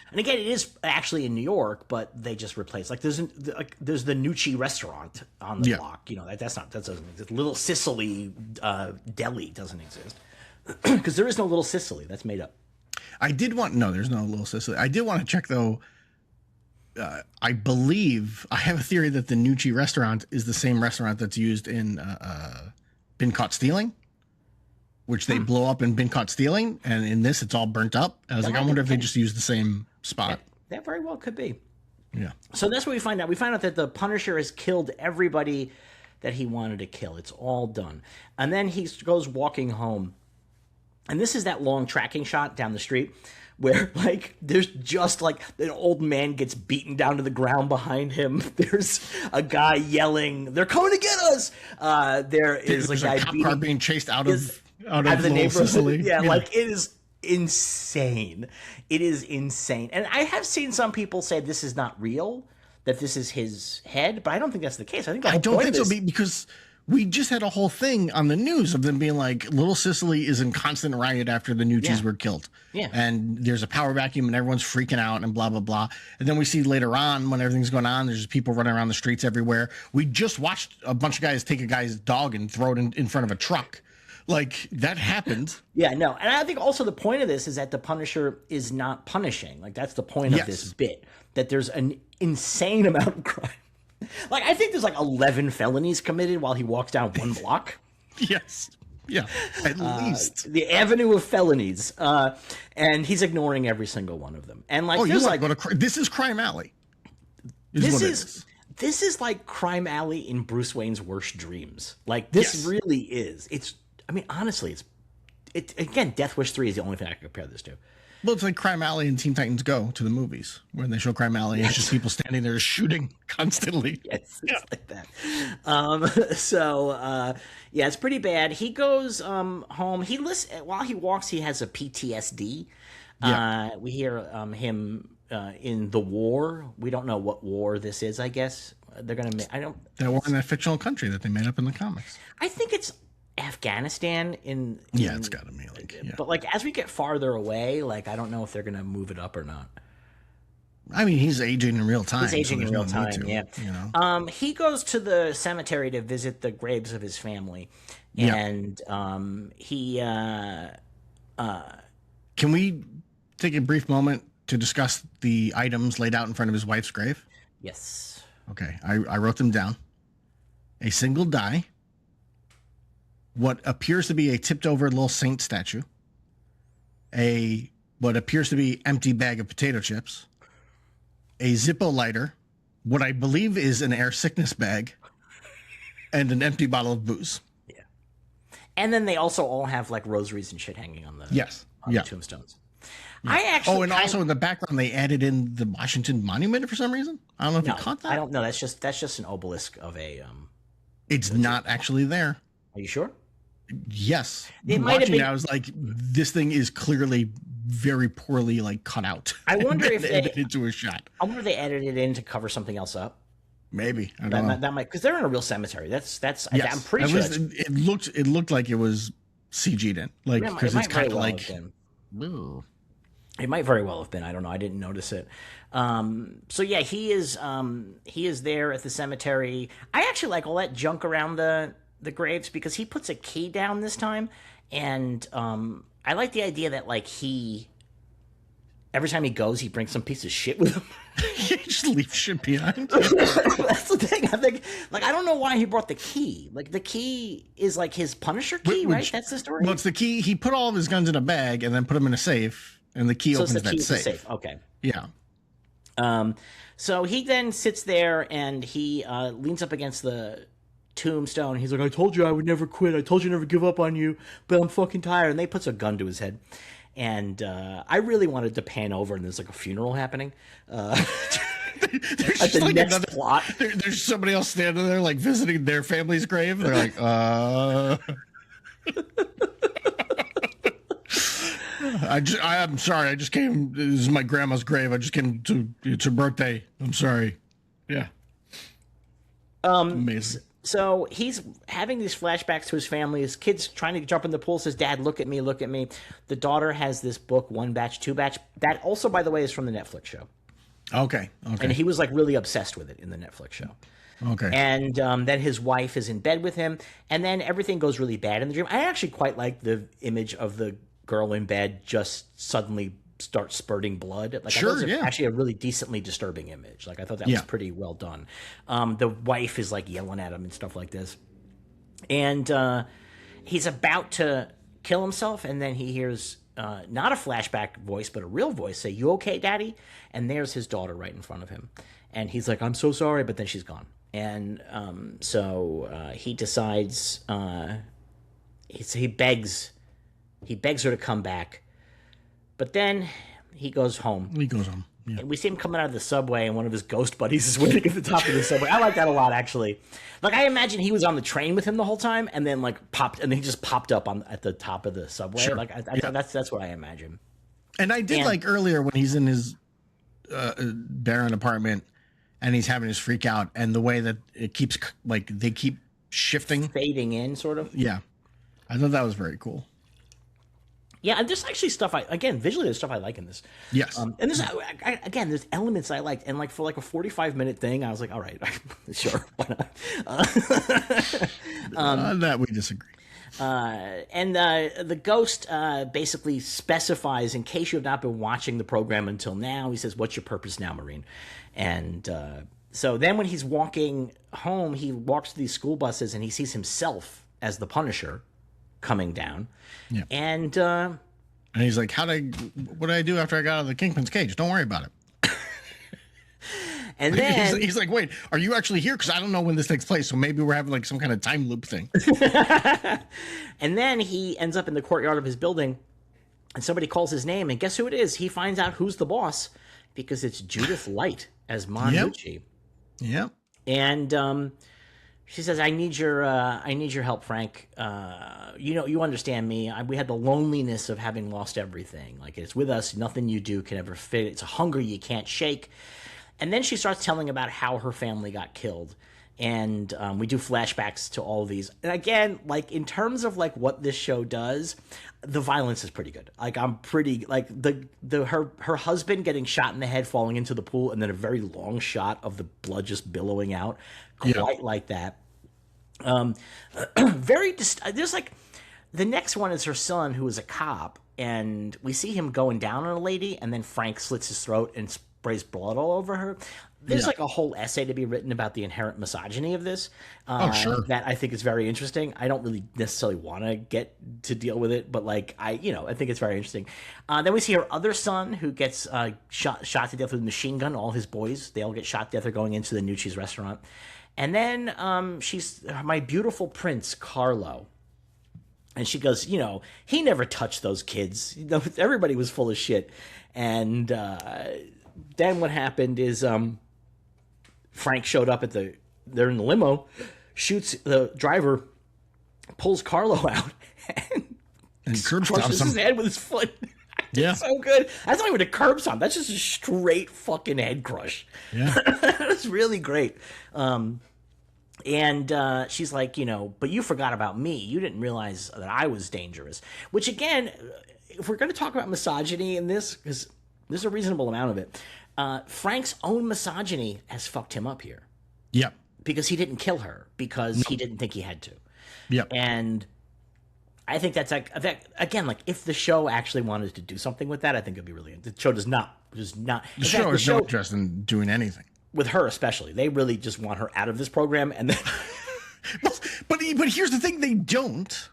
And again, it is actually in New York, but they just replaced, like, there's the Nucci restaurant on the block. You know, that doesn't exist. Little Sicily deli doesn't exist because there is no Little Sicily. That's made up. There's no Little Sicily. I did want to check though. I believe I have a theory that the Nucci restaurant is the same restaurant that's used in Been Caught Stealing, which they blow up in Been Caught Stealing, and in this it's all burnt up. I was I wonder if they just use the same spot. That very well could be. Yeah. So that's what we find out. We find out that the Punisher has killed everybody that he wanted to kill. It's all done. And then he goes walking home. And this is that long tracking shot down the street where, like, there's just, like, an old man gets beaten down to the ground behind him. There's a guy yelling, "They're coming to get us!" There's a guy cop car being chased out of the neighborhood. Sicily. Yeah, like, it is insane. It is insane. And I have seen some people say this is not real, that this is his head, but I don't think that's the case. I don't think so, because we just had a whole thing on the news of them being like, Little Sicily is in constant riot after the Nucci's were killed. Yeah. And there's a power vacuum and everyone's freaking out and blah, blah, blah. And then we see later on when everything's going on, there's people running around the streets everywhere. We just watched a bunch of guys take a guy's dog and throw it in front of a truck. Like, that happened. Yeah, no. And I think also the point of this is that the Punisher is not punishing. Like, that's the point of this bit, that there's an insane amount of crime. Like, I think there's like 11 felonies committed while he walks down one block. Yes. Yeah, at least. The avenue of felonies. And he's ignoring every single one of them. And like, this is Crime Alley. This is like Crime Alley in Bruce Wayne's worst dreams. Like, this really is. Honestly, again, Death Wish 3 is the only thing I can compare this to. Well, it's like Crime Alley and Teen Titans Go to the movies, when they show Crime Alley and it's just people standing there shooting constantly. Yes, it's like that. It's pretty bad. He goes home. While he walks, he has a PTSD. We hear him in the war. We don't know what war this is. I guess they're gonna. That war in that fictional country that they made up in the comics. I think it's Afghanistan it's gotta be but like as we get farther away, like I don't know if they're gonna move it up or not. I mean, he's aging in real time. He's aging in real time. Yeah. You know? He goes to the cemetery to visit the graves of his family, and he. Can we take a brief moment to discuss the items laid out in front of his wife's grave? Yes. Okay, I wrote them down. A single die. What appears to be a tipped over little saint statue. What appears to be empty bag of potato chips. A Zippo lighter, what I believe is an air sickness bag, and an empty bottle of booze. Yeah. And then they also all have like rosaries and shit hanging on the, the tombstones. Yeah. I actually. And also in the background they added in the Washington Monument for some reason. I don't know if you caught that. I don't know. That's just an obelisk of a. It's not actually there. Are you sure? Yes. It might have been. I was like, this thing is clearly very poorly like cut out. I wonder if they into a shot. I wonder if they edited it in to cover something else up. Maybe I don't know. That might, because they're in a real cemetery. That's. Yes. I'm pretty sure. It looked like it was CG'd in, like because it's kind of like. It might very well have been. I don't know. I didn't notice it. So yeah, he is there at the cemetery. I actually like all that junk around the graves because he puts a key down this time, and I like the idea that like every time he goes, he brings some piece of shit with him. He just leaves shit behind. That's the thing. I think, like, I don't know why he brought the key. Like, the key is like his Punisher key, right? That's the story. Well, it's the key. He put all of his guns in a bag and then put them in a safe, and the key opens that safe. Okay. Yeah. So he then sits there and he leans up against the tombstone. He's like, "I told you I would never quit. I told you never give up on you, but I'm fucking tired." And they puts a gun to his head. And I really wanted to pan over and there's like a funeral happening. There's just like another plot. There's somebody else standing there like visiting their family's grave. They're like, I'm sorry. I just came. This is my grandma's grave. I just came to. It's her birthday. I'm sorry. Yeah. Amazing. So he's having these flashbacks to his family. His kid's trying to jump in the pool. Says, "Dad, look at me, look at me." The daughter has this book, One Batch, Two Batch. That also, by the way, is from the Netflix show. Okay. And he was like really obsessed with it in the Netflix show. Okay. And then his wife is in bed with him, and then everything goes really bad in the dream. I actually quite like the image of the girl in bed just suddenly start spurting blood. Like, sure, I thought it was actually a really decently disturbing image. Like, I thought that was pretty well done. The wife is like yelling at him and stuff like this. And he's about to kill himself, and then he hears not a flashback voice, but a real voice say, "You okay, Daddy?" And there's his daughter right in front of him. And he's like, "I'm so sorry," but then she's gone. And so he decides, he begs her to come back. But then he goes home. Yeah. We see him coming out of the subway, and one of his ghost buddies is waiting at the top of the subway. I like that a lot, actually. Like, I imagine he was on the train with him the whole time, and then he just popped up at the top of the subway. Sure. Like, that's what I imagine. And I did like earlier when he's in his barren apartment, and he's having his freak out, and the way that it keeps they keep shifting, fading in, sort of. Yeah, I thought that was very cool. Yeah, and there's actually stuff visually there's stuff I like in this. Yes. And there's there's elements I liked, and like for like a 45-minute thing, I was like, all right, sure, why not? That we disagree. And the ghost basically specifies, in case you have not been watching the program until now, he says, "What's your purpose now, Marine?" And so then when he's walking home, he walks to these school buses and he sees himself as the Punisher coming down. Yeah. And he's like, what did I do after I got out of the Kingpin's cage? Don't worry about it. And then he's like, wait, are you actually here? Because I don't know when this takes place. So maybe we're having like some kind of time loop thing. And then he ends up in the courtyard of his building, and somebody calls his name, and guess who it is? He finds out who's the boss, because it's Judith Light as Monucci. Yep. And she says, I need your help, Frank. You understand me. We had the loneliness of having lost everything. Like, it's with us. Nothing you do can ever fit. It's a hunger you can't shake." And then she starts telling about how her family got killed. And we do flashbacks to all of these. And again, like, in terms of like what this show does, the violence is pretty good. Like, I'm pretty like her husband getting shot in the head, falling into the pool, and then a very long shot of the blood just billowing out. Quite like that. There's like, the next one is her son, who is a cop, and we see him going down on a lady, and then Frank slits his throat and sprays blood all over her. There's like a whole essay to be written about the inherent misogyny of this. Sure. That I think is very interesting. I don't really necessarily want to get to deal with it, but like I think it's very interesting. Then we see her other son, who gets shot to death with a machine gun. All his boys, they all get shot to death. They're going into the Nucci's restaurant. And then she's my beautiful prince, Carlo. And she goes, he never touched those kids. Everybody was full of shit. And then what happened is Frank showed up they're in the limo, shoots the driver, pulls Carlo out, and curb crushes stomps him. his head with his foot. Yeah. It's so good. That's not even a curb stomp. That's just a straight fucking head crush. Yeah. That's really great. And she's like, but you forgot about me. You didn't realize that I was dangerous. Which, again, if we're going to talk about misogyny in this, because there's a reasonable amount of it, Frank's own misogyny has fucked him up here. Yep. Because he didn't kill her, because he didn't think he had to. Yep. And I think that's, like, again, like, if the show actually wanted to do something with that, I think it'd be really, the show does not. The show is no interest in doing anything. With her especially, they really just want her out of this program, and then. but here's the thing: they don't,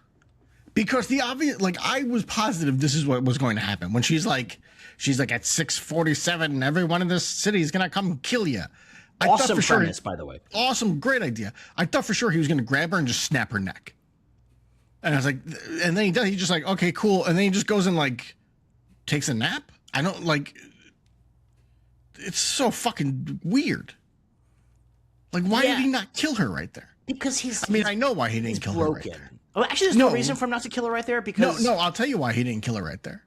because the obvious. Like, I was positive this is what was going to happen when she's like at 6:47, everyone in this city is gonna come kill you. Awesome premise, by the way. Awesome, great idea. I thought for sure he was gonna grab her and just snap her neck. And I was like, and then he does. He's just like, okay, cool. And then he just goes and like takes a nap. I don't like. It's so fucking weird. Like, why did he not kill her right there? Because I know why he didn't kill her right there. Oh, actually, there's no reason for him not to kill her right there. Because no, I'll tell you why he didn't kill her right there.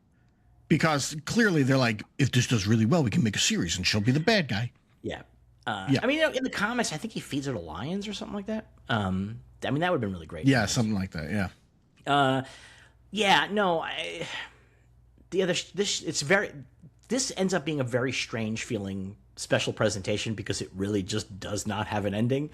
Because clearly they're like, if this does really well, we can make a series and she'll be the bad guy. Yeah. I mean, in the comics, I think he feeds her to lions or something like that. I mean, that would have been really great. Yeah, something like that. Yeah. This ends up being a very strange feeling special presentation because it really just does not have an ending.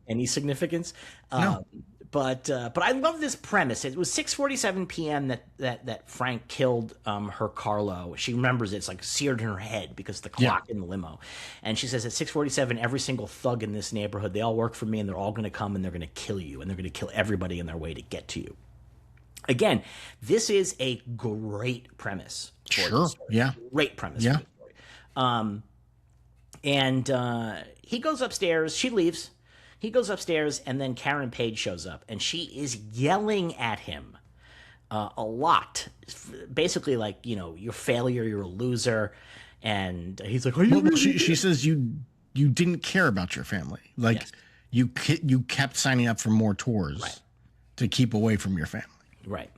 Any significance. No. But I love this premise. It was 6:47 p.m. that Frank killed her Carlo. She remembers it's like seared in her head because of the clock in the limo. And she says at 6:47, every single thug in this neighborhood, they all work for me and they're all going to come and they're going to kill you and they're going to kill everybody in their way to get to you. Again, this is a great premise. Sure. Yeah. Great premise. Yeah. For the story. He goes upstairs. She leaves. He goes upstairs, and then Karen Page shows up, and she is yelling at him a lot. Basically, like, you're a failure, you're a loser. And he's like, she says you didn't care about your family. Like, you kept signing up for more tours to keep away from your family. Right.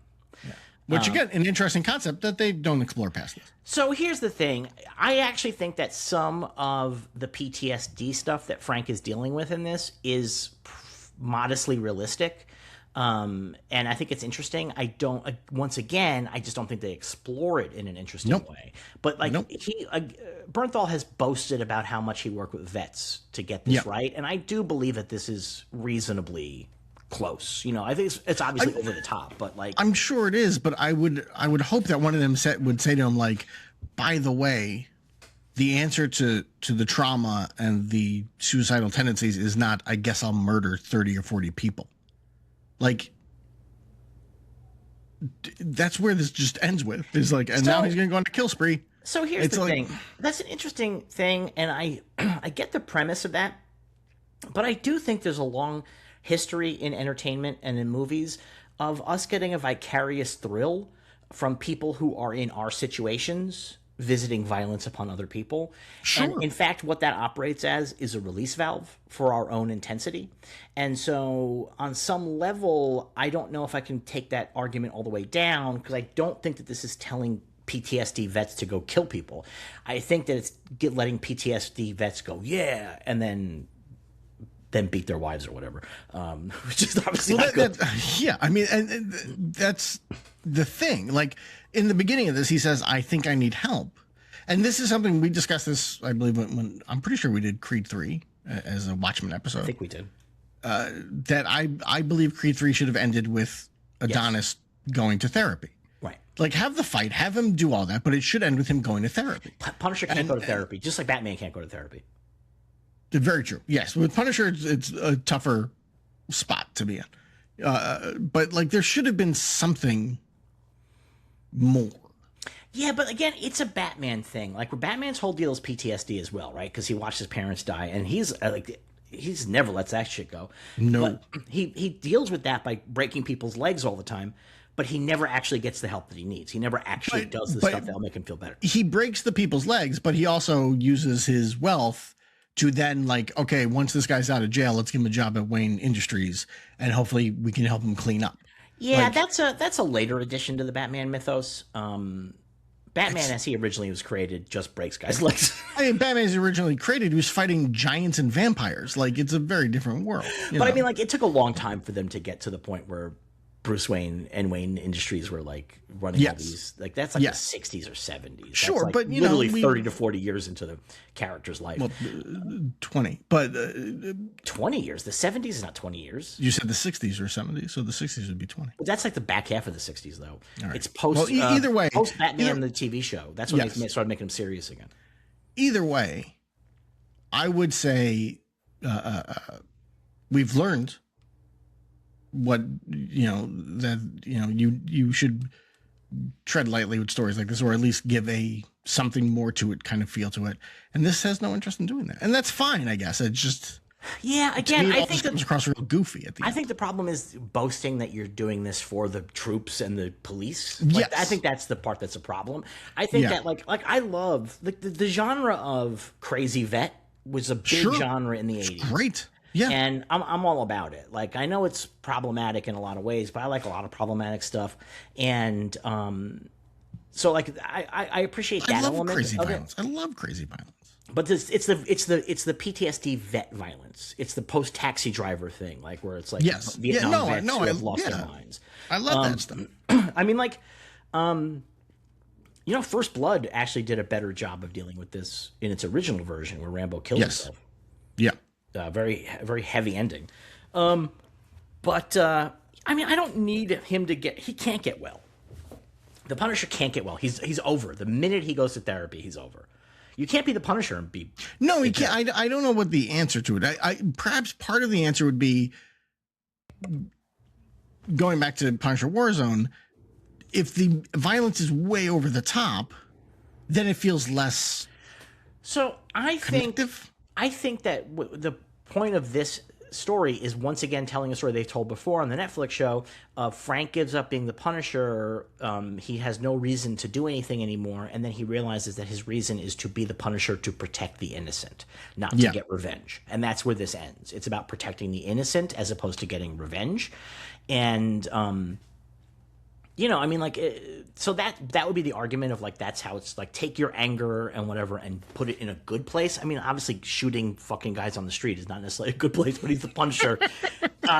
Yeah. Which, again, an interesting concept that they don't explore past this. So here's the thing. I actually think that some of the PTSD stuff that Frank is dealing with in this is modestly realistic. And I think it's interesting. Once again, I just don't think they explore it in an interesting way. But Bernthal has boasted about how much he worked with vets to get this right. And I do believe that this is reasonably close. I think it's obviously over the top, but like, I'm sure it is, but I would hope that one of them would say to him, like, by the way, the answer to the trauma and the suicidal tendencies is not, I guess I'll murder 30 or 40 people. Like, that's where this just ends with. Is like, and now he's going to go on a kill spree. So here's the thing. That's an interesting thing, and I get the premise of that, but I do think there's a long history in entertainment and in movies of us getting a vicarious thrill from people who are in our situations visiting violence upon other people. Sure. And in fact, what that operates as is a release valve for our own intensity. And so on some level, I don't know if I can take that argument all the way down, because I don't think that this is telling PTSD vets to go kill people. I think that it's letting PTSD vets go, yeah, and then beat their wives or whatever, which is obviously not good. Yeah, I mean, and that's the thing. Like, in the beginning of this, he says, I think I need help. And this is something we discussed this, I believe, when I'm pretty sure we did Creed 3 as a Watchmen episode. I think we did. That I believe Creed 3 should have ended with Adonis going to therapy. Right. Like, have the fight, have him do all that, but it should end with him going to therapy. Punisher can't go to therapy, just like Batman can't go to therapy. Very true. Yes, with Punisher, it's a tougher spot to be in. But like, there should have been something more. Yeah, but again, it's a Batman thing. Like, Batman's whole deal is PTSD as well, right? Because he watched his parents die, and he's like, he's never lets that shit go. No. But he deals with that by breaking people's legs all the time, but he never actually gets the help that he needs. He never actually does the stuff that'll make him feel better. He breaks the people's legs, but he also uses his wealth to then, like, okay, once this guy's out of jail, let's give him a job at Wayne Industries, and hopefully we can help him clean up. Yeah, like, that's a later addition to the Batman mythos. Batman, as he originally was created, just breaks guys' legs. I mean, Batman is originally created, he was fighting giants and vampires. Like, it's a very different world. But I mean, like, it took a long time for them to get to the point where Bruce Wayne and Wayne Industries were like running all these, like, that's like the 60s or 70s. Sure, that's like but you literally know, 30 to 40 years into the character's life. Well, 20, but 20 years. The 70s is not 20 years. You said the 60s or 70s, so the 60s would be 20. But that's like the back half of the 60s, though. Right. It's post. Well, either way, post Batman the TV show. That's when they started making him serious again. Either way, I would say we've learned what you should tread lightly with stories like this, or at least give something more to it kind of feel to it, and this has no interest in doing that, and that's fine, I guess. It's just, again, I think it comes across real goofy at the end. I think the problem is boasting that you're doing this for the troops and the police. Yes. I think that's the part that's a problem. I think that like I love the genre of crazy vet was a big genre in the 80s. Great. Yeah. And I'm all about it. Like, I know it's problematic in a lot of ways, but I like a lot of problematic stuff. And so like I appreciate that element crazy of violence. it. I love crazy violence. But it's the PTSD vet violence. It's the post taxi driver thing, like where it's like Vietnam vets who have lost their minds. I love that stuff. I mean, like, First Blood actually did a better job of dealing with this in its original version, where Rambo killed himself. Yeah. Very, very heavy ending. But I mean, I don't need him to he can't get well. The Punisher can't get well. He's over. The minute he goes to therapy, he's over. You can't be the Punisher and be... No, he can't. I don't know what the answer to it. Perhaps part of the answer would be, going back to Punisher Warzone, if the violence is way over the top, then it feels less... So I think that the point of this story is once again telling a story they've told before on the Netflix show. Frank gives up being the Punisher. He has no reason to do anything anymore, and then he realizes that his reason is to be the Punisher to protect the innocent, not to get revenge. And that's where this ends. It's about protecting the innocent as opposed to getting revenge. And I mean, like, so that would be the argument of, like, that's how it's, like, take your anger and whatever and put it in a good place. I mean, obviously, shooting fucking guys on the street is not necessarily a good place, but he's the Punisher.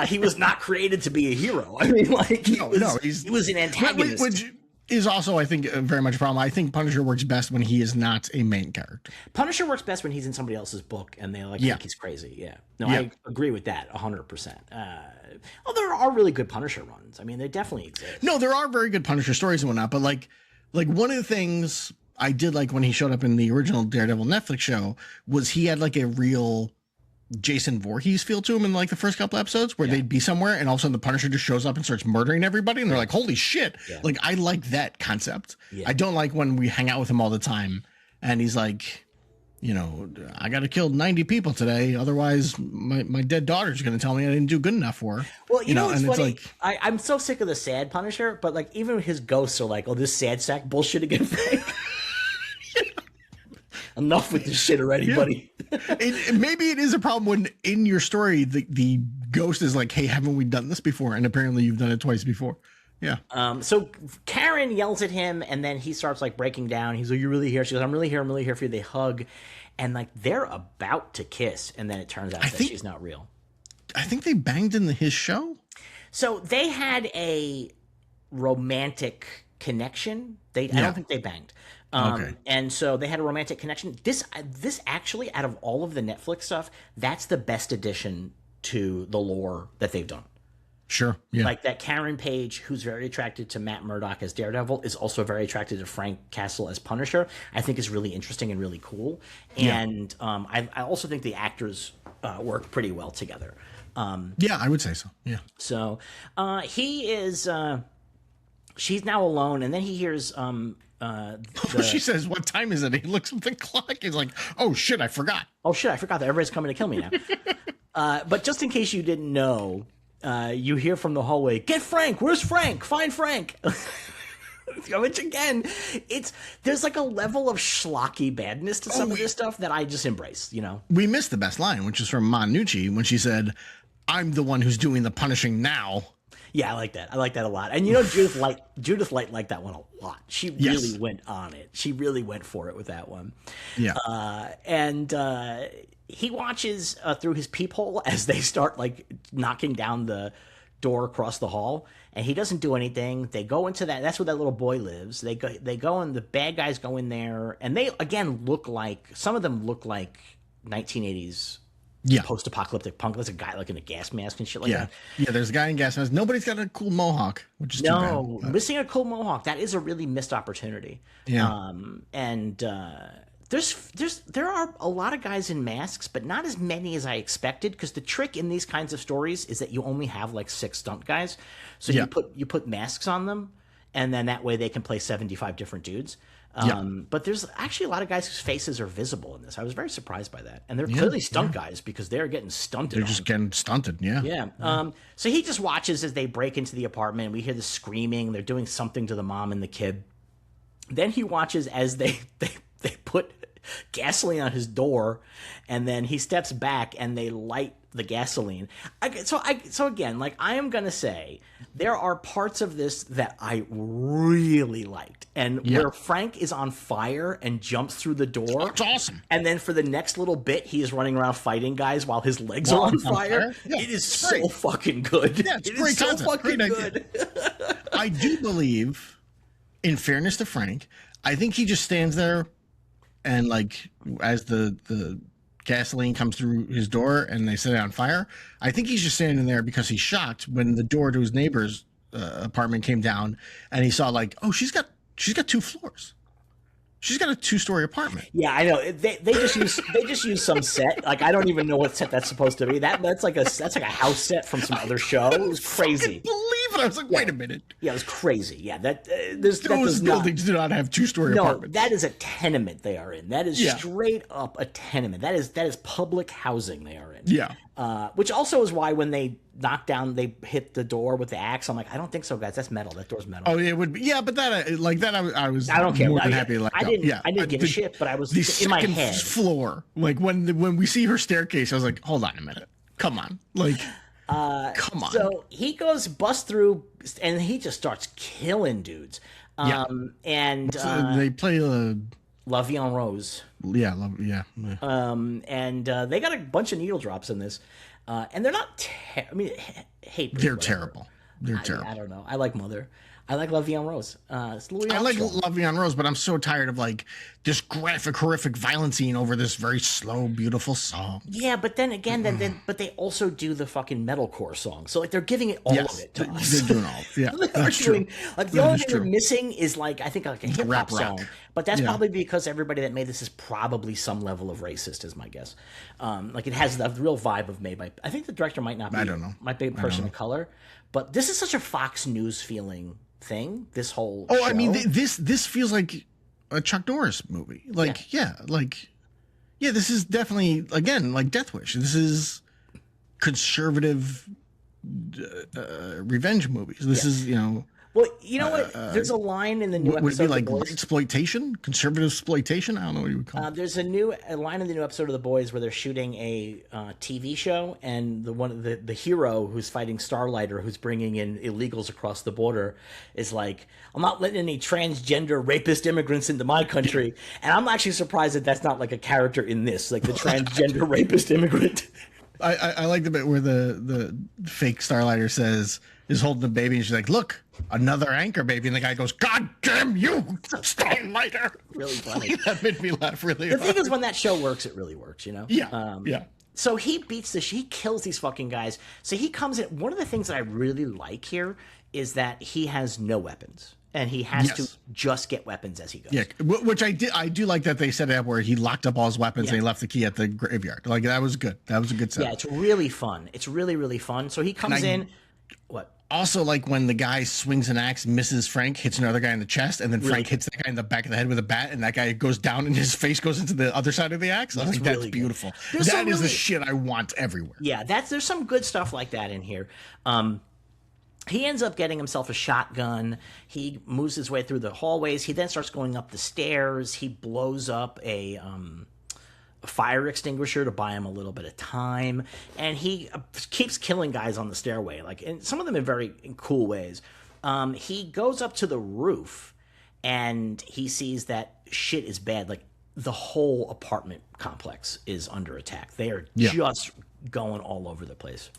He was not created to be a hero. I mean, like, he was an antagonist. Which is also, I think, very much a problem. I think Punisher works best when he is not a main character. Punisher works best when he's in somebody else's book and they think he's crazy. Yeah. No, I agree with that 100%. Well, there are really good Punisher runs. I mean, they definitely exist. No, there are very good Punisher stories and whatnot, but like one of the things I did like when he showed up in the original Daredevil Netflix show was he had like a real Jason Voorhees feel to him in like the first couple episodes where they'd be somewhere and all of a sudden the Punisher just shows up and starts murdering everybody and they're like, holy shit. Yeah. Like, I like that concept. Yeah. I don't like when we hang out with him all the time and he's like, I got to kill 90 people today. Otherwise my dead daughter's going to tell me I didn't do good enough for her. Well, you know what's funny? It's like, I'm so sick of the sad Punisher, but like even his ghosts are like, oh, this sad sack bullshit again. Enough with this shit already, buddy. Maybe it is a problem when in your story the ghost is like, hey, haven't we done this before? And apparently you've done it twice before. Yeah. So Karen yells at him and then he starts like breaking down. He's like, "You really here?" She goes, I'm really here for you. They hug and like they're about to kiss and then it turns out that she's not real. I think they banged in his show. So they had a romantic connection. I don't think they banged. Okay. And so they had a romantic connection. This actually, out of all of the Netflix stuff, that's the best addition to the lore that they've done. Sure. Yeah. Like that Karen Page, who's very attracted to Matt Murdock as Daredevil, is also very attracted to Frank Castle as Punisher. I think is really interesting and really cool. And I also think the actors work pretty well together. Yeah, I would say so. Yeah. So he is. She's now alone, and then he hears. She says, "What time is it?" He looks at the clock. He's like, "Oh shit, I forgot." Oh shit, I forgot that everybody's coming to kill me now. But just in case you didn't know, you hear from the hallway, "Get Frank! Where's Frank? Find Frank!" Which again, there's like a level of schlocky badness to some of this stuff that I just embrace. We missed the best line, which is from Manucci when she said, "I'm the one who's doing the punishing now." Yeah, I like that. I like that a lot. And Judith Light liked that one a lot. She really went on it. She really went for it with that one. Yeah. And he watches through his peephole as they start like knocking down the door across the hall, and he doesn't do anything. They go into that's where that little boy lives. They go and the bad guys go in there, and they again some of them look like 1980s. Yeah. Post-apocalyptic punk. There's a guy like in a gas mask and shit like that. Yeah, there's a guy in gas mask. Nobody's got a cool mohawk, which is too bad. Missing a cool mohawk. That is a really missed opportunity. Yeah. There are a lot of guys in masks, but not as many as I expected, because the trick in these kinds of stories is that you only have like 6 stunt guys. So you put masks on them, and then that way they can play 75 different dudes. But there's actually a lot of guys whose faces are visible in this. I was very surprised by that. And they're clearly stunt guys, because they're getting stunted. They're just getting stunted, Yeah. So he just watches as they break into the apartment. We hear the screaming. They're doing something to the mom and the kid. Then he watches as they put gasoline on his door, and then he steps back and they light the gasoline. So again, like, I am gonna say there are parts of this that I really liked, and where Frank is on fire and jumps through the door. It's awesome. And then for the next little bit, he is running around fighting guys while his legs are on fire. Yeah, it is so fucking good. Yeah, it's great content. So fucking good. I do believe, in fairness to Frank, I think he just stands there and, like, as the gasoline comes through his door and they set it on fire, I think he's just standing there because he's shocked when the door to his neighbor's apartment came down, and he saw, like, oh, she's got 2 floors. She's got a 2-story apartment. Yeah, I know. They just use some set. Like, I don't even know what set that's supposed to be. That's like a house set from some other show. It was crazy. I believe it. I was like, wait a minute. Yeah, it was crazy. Yeah, those buildings do not have 2-story apartments. No, that is a tenement they are in. That is straight up a tenement. That is public housing they are in. Yeah. Which also is why when they they hit the door with the axe, I'm like, I don't think so, guys. That's metal. That door's metal. Oh, it would be. Yeah, but that I was. I don't care. More than happy. Like, I didn't give a shit, but I was in my head. Floor, like when we see her staircase, I was like, hold on a minute, come on, like, come on. So he busts through, and he just starts killing dudes. And they play La Vie en Rose. Yeah. And they got a bunch of needle drops in this, and they're not. They're terrible. They're terrible. I don't know. I like Mother. I like La Vie en Rose. I like La Vie en Rose, but I'm so tired of, like, this graphic, horrific violence scene over this very slow, beautiful song. Yeah, but then again, but they also do the fucking metalcore song, so, like, they're giving it all of it to us. They're doing all. Yeah, that's true. Like, the only thing they're missing is, like, I think, like, a hip hop song, but that's probably because everybody that made this is probably some level of racist, is my guess. Like, it has the real vibe of made by. I think the director might not be. I don't know. Might be a person of color, but this is such a Fox News feeling thing, this whole show. I mean, this feels like a Chuck Norris movie. Like, this is definitely, again, like Death Wish. This is conservative revenge movies. This is, Well, you know what? There's a line in the new episode. Would it be like exploitation? Conservative exploitation? I don't know what you would call it. There's a line in the new episode of The Boys where they're shooting a TV show, and the hero who's fighting Starlighter, who's bringing in illegals across the border, is like, I'm not letting any transgender rapist immigrants into my country. And I'm actually surprised that that's not like a character in this, like the transgender rapist immigrant. I like the bit where the fake Starlighter is holding the baby, and she's like, look, another anchor baby, and the guy goes, God damn you, Starlighter. Really funny. That made me laugh really hard. The thing is, when that show works, it really works, Yeah. So he he kills these fucking guys. So he comes in. One of the things that I really like here is that he has no weapons, and he has to just get weapons as he goes. Yeah, which I do like that they set it up where he locked up all his weapons and he left the key at the graveyard. Like, that was good. That was a good set. Yeah, it's really fun. It's really, really fun. So he comes in. What? Also, like when the guy swings an axe, misses Frank, hits another guy in the chest, and then Frank hits that guy in the back of the head with a bat, and that guy goes down, and his face goes into the other side of the axe. I was like, that's really beautiful. That is really, the shit I want everywhere. Yeah, there's some good stuff like that in here. He ends up getting himself a shotgun. He moves his way through the hallways. He then starts going up the stairs. He blows up a fire extinguisher to buy him a little bit of time, and he keeps killing guys on the stairway, like, and some of them in very cool ways. He goes up to the roof, and he sees that shit is bad. Like, the whole apartment complex is under attack. They are just going all over the place,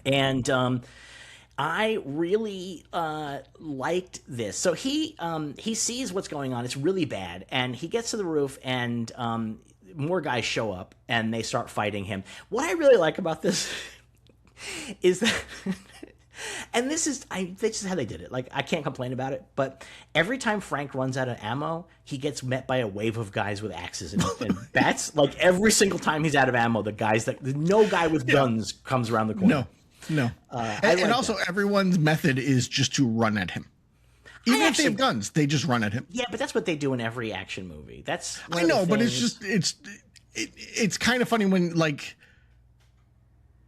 and I really liked this. So he sees what's going on. It's really bad, and he gets to the roof, and more guys show up and they start fighting him. What I really like about this is that, and this is how they did it. Like, I can't complain about it, but every time Frank runs out of ammo, he gets met by a wave of guys with axes and bats. Like, every single time he's out of ammo, no guy with guns comes around the corner. No. And also, everyone's method is just to run at him. Even if they have guns, they just run at him. Yeah, but that's what they do in every action movie. That's I know, but it's kind of funny when, like,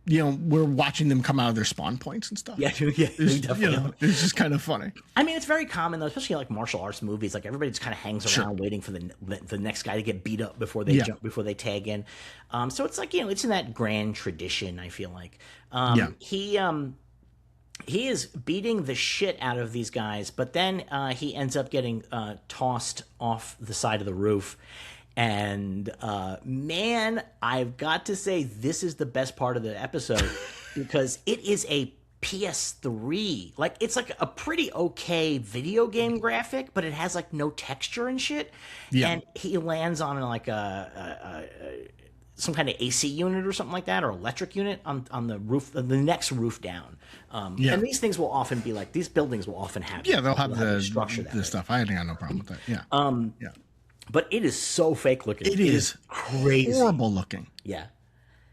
you know, we're watching them come out of their spawn points and stuff. Yeah, definitely. You know, it's just kind of funny. I mean, it's very common though, especially in, like, martial arts movies. Like, everybody just kind of hangs around waiting for the next guy to get beat up before they before they tag in. So it's like, you know, it's in that grand tradition, I feel like. He is beating the shit out of these guys, but then he ends up getting tossed off the side of the roof. And man, I've got to say, this is the best part of the episode because it is a PS3. Like, it's like a pretty okay video game graphic, but it has, like, no texture and shit. Yeah. And he lands on, like, some kind of AC unit or something like that, or electric unit on the roof, the next roof down. And these things will often be like, these buildings will often have they'll have the structure, the stuff. I got no problem with that. Yeah. But it is so fake looking. It is crazy, horrible looking. Yeah,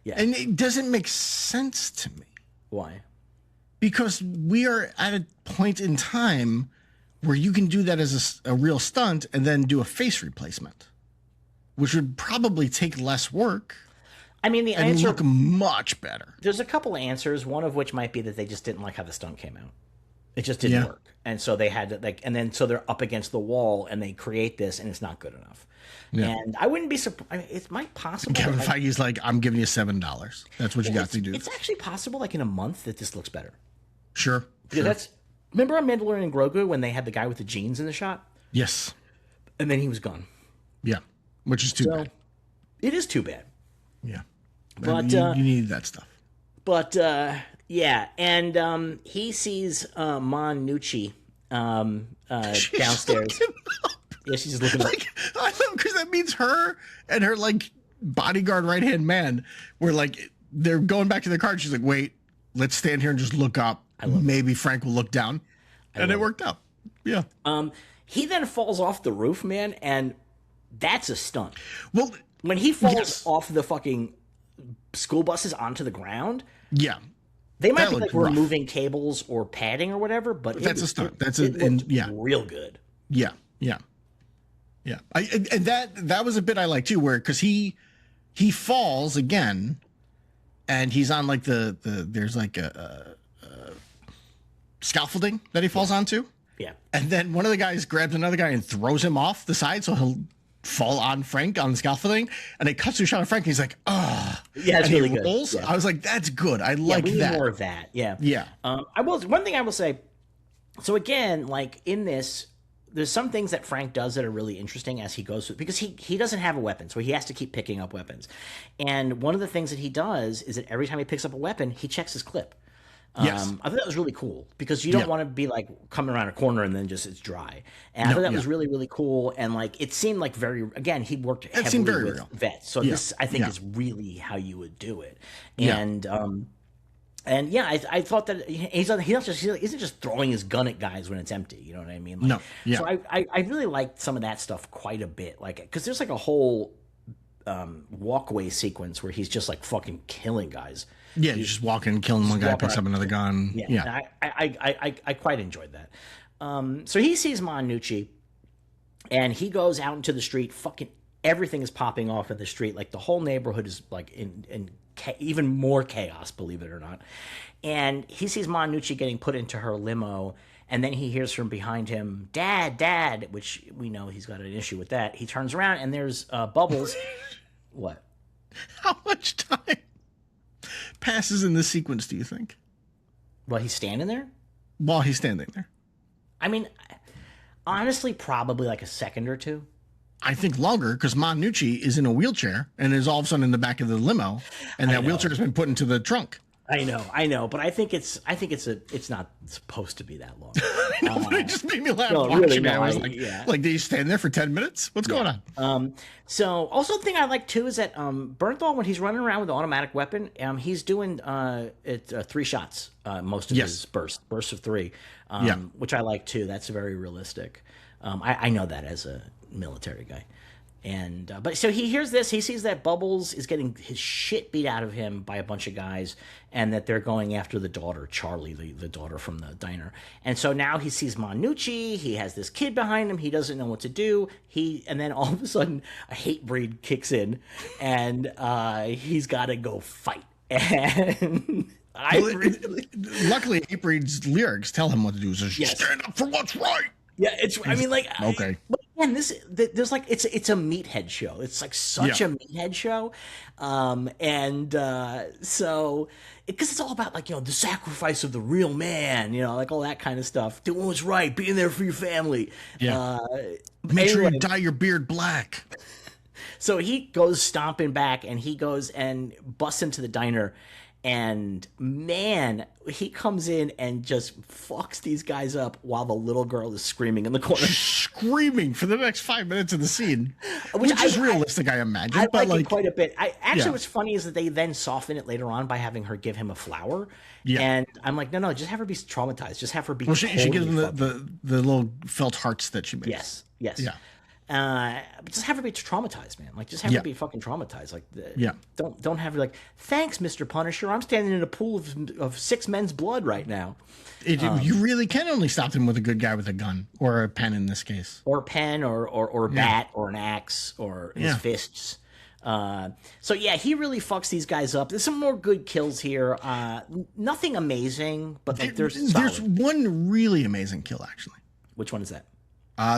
and it doesn't make sense to me. Why? Because we are at a point in time where you can do that as a real stunt and then do a face replacement, which would probably take less work. I mean, the and answer look much better. There's a couple of answers. One of which might be that they just didn't like how the stunt came out. It just didn't work, and so they had to so they're up against the wall, and they create this, and it's not good enough. Yeah. And I wouldn't be surprised. I mean, it might possible. Kevin Feige's like, I'm giving you $7. That's what you got to do. It's actually possible, like in a month, that this looks better. Sure. Remember on Mandalorian and Grogu when they had the guy with the jeans in the shot? Yes. And then he was gone. Yeah, which is too bad. It is too bad. Yeah, but you need that stuff. But yeah, and he sees Mon Nucci downstairs. Yeah, she's just looking like I know, because that means her and her, like, bodyguard right hand man were like, they're going back to their car. And she's like, wait, let's stand here and just look up. Maybe Frank will look down, and it worked out. Yeah. He then falls off the roof, man, and that's a stunt. Well, when he falls off the fucking school buses onto the ground, they might be like removing cables or padding or whatever, but that's a stunt. Real good. Yeah. And that was a bit I liked too, where because he falls again, and he's on like there's like a scaffolding that he falls onto. Yeah. And then one of the guys grabs another guy and throws him off the side, so he'll fall on Frank on the scaffolding, and it cuts to a shot of Frank, and he's like, "Oh, yeah, it's really good." Yeah. I was like, "That's good. I like we need that." More of that. Yeah. One thing I will say. So again, like in this, there's some things that Frank does that are really interesting as he goes through, because he doesn't have a weapon, so he has to keep picking up weapons. And one of the things that he does is that every time he picks up a weapon, he checks his clip. Yes. I thought that was really cool, because you don't want to be like coming around a corner and then just it's dry. And I thought that was really, really cool. And like it seemed like he worked heavily with vets. So this I think is really how you would do it. And I thought that he isn't just throwing his gun at guys when it's empty. You know what I mean? Like, no. Yeah. So I really liked some of that stuff quite a bit. Like, because there's like a whole walkway sequence where he's just like fucking killing guys. Yeah, he's just walking, killing one guy, picks up another gun. Yeah. I quite enjoyed that. So he sees Monucci, and he goes out into the street. Fucking everything is popping off in the street. Like the whole neighborhood is like in even more chaos, believe it or not. And he sees Monucci getting put into her limo, and then he hears from behind him, "Dad, Dad," which we know he's got an issue with that. He turns around, and there's Bubbles. What? How much time passes in this sequence, do you think? Well, he's standing there? While he's standing there. I mean, honestly, probably like a second or two. I think longer, because Monucci is in a wheelchair and is all of a sudden in the back of the limo, and that wheelchair has been put into the trunk. I know, but I think it's not supposed to be that long. No, but it just made me laugh. No, watching really, it. no, I was like, did you stand there for 10 minutes? What's going on? So also the thing I like too is that Bernthal, when he's running around with the automatic weapon, he's doing 3 shots most of his bursts of 3, which I like too. That's very realistic. I know that as a military guy. And but so he hears this, he sees that Bubbles is getting his shit beat out of him by a bunch of guys, and that they're going after the daughter, Charlie, the daughter from the diner. And so now he sees Monucci, he has this kid behind him, he doesn't know what to do. And then all of a sudden a hate breed kicks in, and he's got to go fight. And luckily, Hatebreed's lyrics tell him what to do. So stand up for what's right. Yeah, I mean, like, okay. But again, there's like it's a meathead show. It's like such a meathead show, so because it's all about like the sacrifice of the real man, like all that kind of stuff. Doing what's right, being there for your family. Yeah. Make sure you dye your beard black. So he goes stomping back, and he goes and busts into the diner. And man, he comes in and just fucks these guys up while the little girl is screaming in the corner. Screaming for the next 5 minutes of the scene. Which is realistic, I imagine. I like it quite a bit. What's funny is that they then soften it later on by having her give him a flower. Yeah. And I'm like, no, just have her be traumatized. Just have her be she gives him the little felt hearts that she makes. Yes. Yeah. But just have her be traumatized, man. Like, just have her be fucking traumatized. Like, don't have her like, thanks, Mr. Punisher. I'm standing in a pool of 6 men's blood right now. You really can only stop them with a good guy with a gun or a pen in this case, or a pen, or a bat, or an axe, or his fists. So he really fucks these guys up. There's some more good kills here. Nothing amazing, but like there's one really amazing kill actually. Which one is that?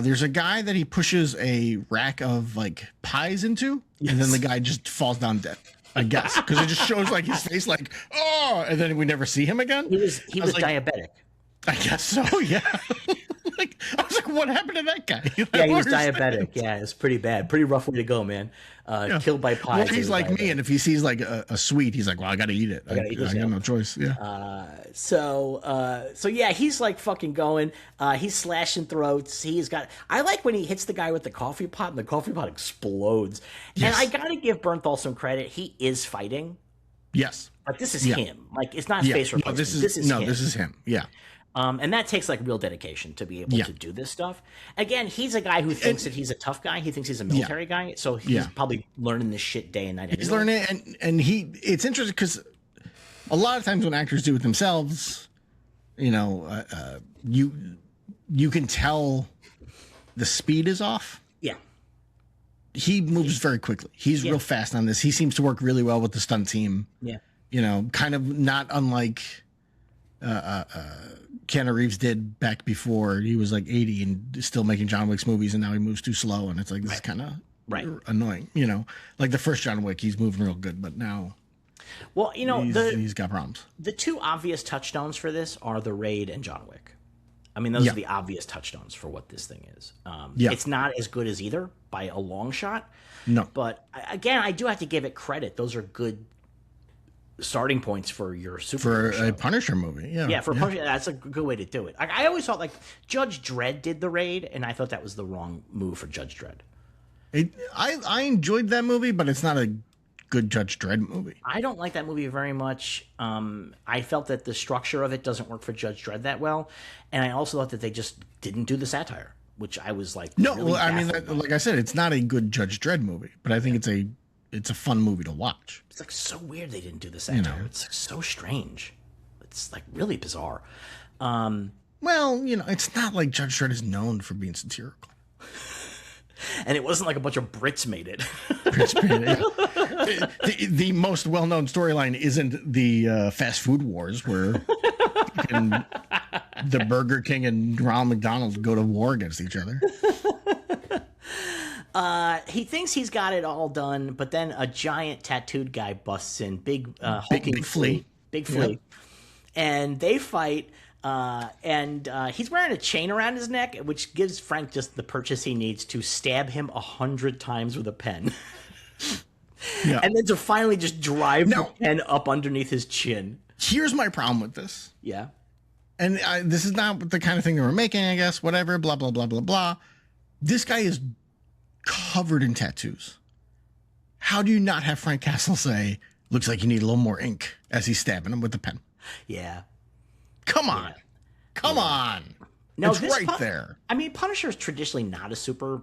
There's a guy that he pushes a rack of like pies into, and then the guy just falls down dead. I guess because it just shows like his face, like and then we never see him again. He was like, diabetic. I guess so. Yeah. I was like, what happened to that guy? He was diabetic. Yeah, it's pretty bad. Pretty rough way to go, man. Killed by pies. Well, he's like me, and if he sees like a sweet, he's like, well, I got to eat it. I got no choice. Yeah. So he's like fucking going. He's slashing throats. I like when he hits the guy with the coffee pot, and the coffee pot explodes. Yes. And I got to give Bernthal some credit. He is fighting. Yes. Like, this is him. Like, it's not face replacement. This is him. Yeah. And that takes like real dedication to be able to do this stuff. Again, he's a guy who thinks that he's a tough guy. He thinks he's a military guy. So he's probably learning this shit day and night. He's learning it. And it's interesting because a lot of times when actors do it themselves, you can tell the speed is off. Yeah. He moves very quickly. He's real fast on this. He seems to work really well with the stunt team. Yeah. Kind of not unlike Keanu Reeves did back before. He was like 80 and still making John Wick's movies, and now he moves too slow, and it's like, this is kind of annoying. Like the first John Wick, he's moving real good, but now he's got problems. The 2 obvious touchstones for this are the Raid and John Wick. I mean, those are the obvious touchstones for what this thing is. It's not as good as either by a long shot. No. But again, I do have to give it credit. Those are good starting points for your superhero show. A Punisher movie. Punisher, that's a good way to do it. I always thought like Judge Dredd did the Raid, and I thought that was the wrong move for Judge Dredd. I enjoyed that movie, but it's not a good Judge Dredd movie. I don't like that movie very much. I felt that the structure of it doesn't work for Judge Dredd that well, and I also thought that they just didn't do the satire, which I was like, no. Really, I mean, like I said, it's not a good Judge Dredd movie, but I think it's a it's a fun movie to watch. It's like so weird they didn't do the satire. It's like so strange. It's like really bizarre. Well, it's not like Judge Dredd is known for being satirical. And it wasn't like a bunch of Brits made it. The most well-known storyline isn't the fast food wars where the Burger King and Ronald McDonald go to war against each other. He thinks he's got it all done, but then a giant tattooed guy busts in, big flea. Yep. And they fight. And he's wearing a chain around his neck, which gives Frank just the purchase he needs to stab him 100 times with a pen. Yeah. And then to finally just drive the pen up underneath his chin. Here's my problem with this. Yeah. And this is not the kind of thing they were making, I guess, whatever, blah, blah, blah, blah, blah. This guy is covered in tattoos. How do you not have Frank Castle say, looks like you need a little more ink as he's stabbing him with the pen? Yeah. Come on. Come on. No, it's right there. I mean, Punisher is traditionally not a super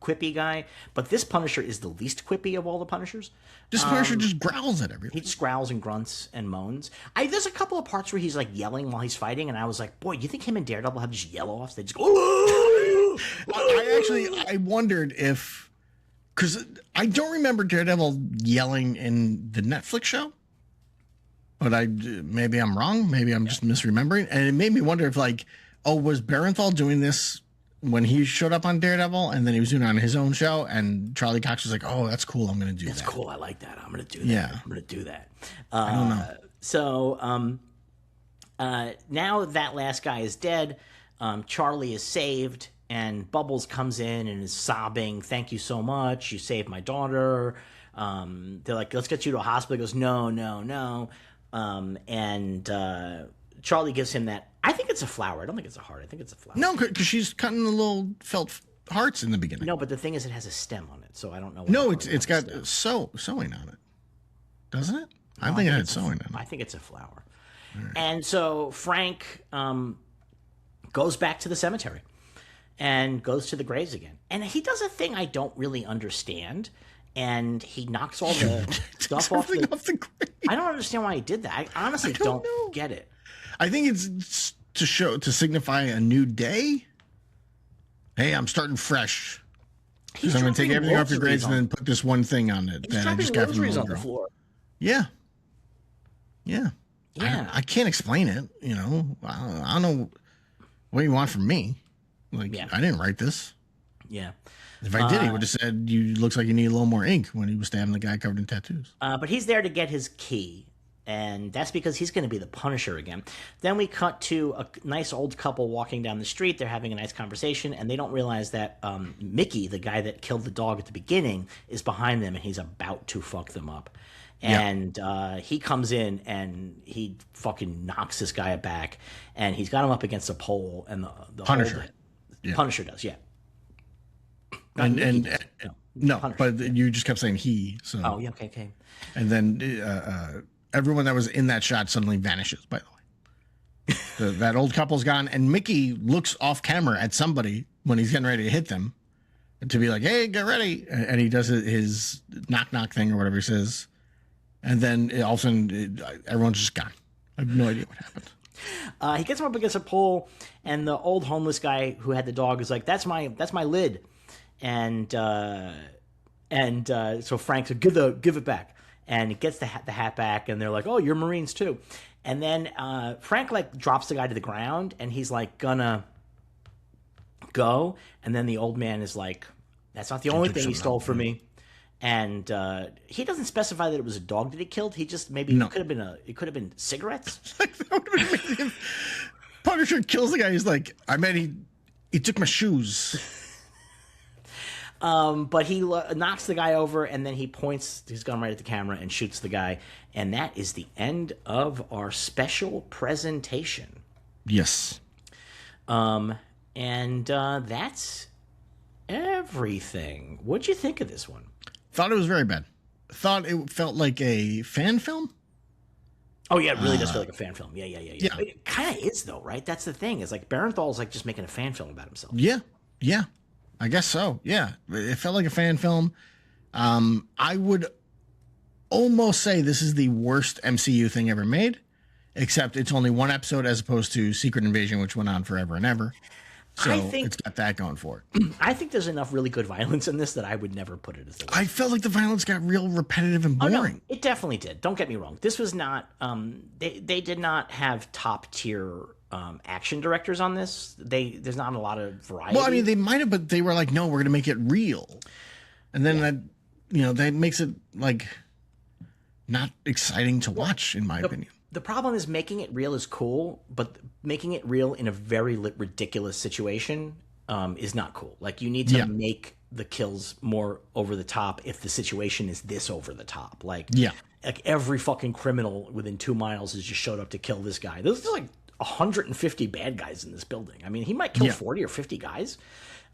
quippy guy, but this Punisher is the least quippy of all the Punishers. This Punisher just growls at everything. He just growls and grunts and moans. There's a couple of parts where he's like yelling while he's fighting, and I was like, boy, you think him and Daredevil have just yell-offs? They just go, well, I wondered if, because I don't remember Daredevil yelling in the Netflix show. But maybe I'm wrong. Maybe I'm just misremembering. And it made me wonder if, was Barenthal doing this when he showed up on Daredevil and then he was doing it on his own show? And Charlie Cox was like, oh, that's cool. I'm going to do that. That's cool. I like that. I'm going to do that. Yeah. I'm going to do that. I don't know. So now that last guy is dead. Charlie is saved. And Bubbles comes in and is sobbing. Thank you so much. You saved my daughter. They're like, let's get you to a hospital. He goes, no. And Charlie gives him that. I think it's a flower. I don't think it's a heart. I think it's a flower. No, because she's cutting the little felt hearts in the beginning. No, but the thing is, it has a stem on it, so I don't know. No, it's got sewing on it, doesn't it? No, I think it had sewing on it. I think it's a flower. Right. And so Frank goes back to the cemetery and goes to the graves again, and he does a thing I don't really understand. And he knocks all the stuff off the grave. I don't understand why he did that. I honestly don't get it. I think it's to signify a new day. Hey, I'm starting fresh. Because I'm going to take everything off your graves and then put this one thing on it that I just got from the girl. Floor. Yeah. I can't explain it. I don't know what you want from me. I didn't write this. Yeah. If I did, he would have said, "You looks like you need a little more ink" when he was stabbing the guy covered in tattoos. But he's there to get his key, and that's because he's going to be the Punisher again. Then we cut to a nice old couple walking down the street. They're having a nice conversation, and they don't realize that Mickey, the guy that killed the dog at the beginning, is behind them, and he's about to fuck them up. And he comes in, and he fucking knocks this guy aback, and he's got him up against a pole, and the Punisher. Punisher does, yeah. No, but you just kept saying he. So. Oh, yeah, okay. And then everyone that was in that shot suddenly vanishes, by the way. That old couple's gone, and Mickey looks off camera at somebody when he's getting ready to hit them to be like, hey, get ready. And he does his knock thing or whatever he says. And then all of a sudden, everyone's just gone. I have no idea what happened. He gets him up against a pole, and the old homeless guy who had the dog is like, that's my lid. And so Frank said, give it back. And he gets the hat back, and they're like, oh, you're Marines too. And then Frank drops the guy to the ground, and he's gonna go. And then the old man is like, that's not the only thing he stole from me. And he doesn't specify that it was a dog that he killed. He just it could have been cigarettes. That would have been amazing. Punisher kills the guy. He's like, he took my shoes. But he knocks the guy over, and then he points his gun right at the camera and shoots the guy. And that is the end of our special presentation. Yes. And that's everything. What'd you think of this one? Thought it was very bad. Thought it felt like a fan film. Oh, yeah, it really does feel like a fan film. Yeah. It kind of is, though, right? That's the thing. It's like Barenthal's just making a fan film about himself. Yeah. I guess so. Yeah. It felt like a fan film. I would almost say this is the worst MCU thing ever made, except it's only one episode as opposed to Secret Invasion, which went on forever and ever. So it's got that going for it. I think there's enough really good violence in this that I would never put it as the worst. I felt like the violence got real repetitive and boring. Oh, no, it definitely did. Don't get me wrong. This was not. They did not have top tier action directors on this. There's not a lot of variety. Well, I mean, they might have, but they were like, no, we're going to make it real, and then that makes it like not exciting to watch, in my opinion. The problem is making it real is cool, but making it real in a very ridiculous situation is not cool. Like, you need to make the kills more over the top if the situation is this over the top. Like every fucking criminal within 2 miles has just showed up to kill this guy. There's like 150 bad guys in this building. I mean, he might kill 40 or 50 guys.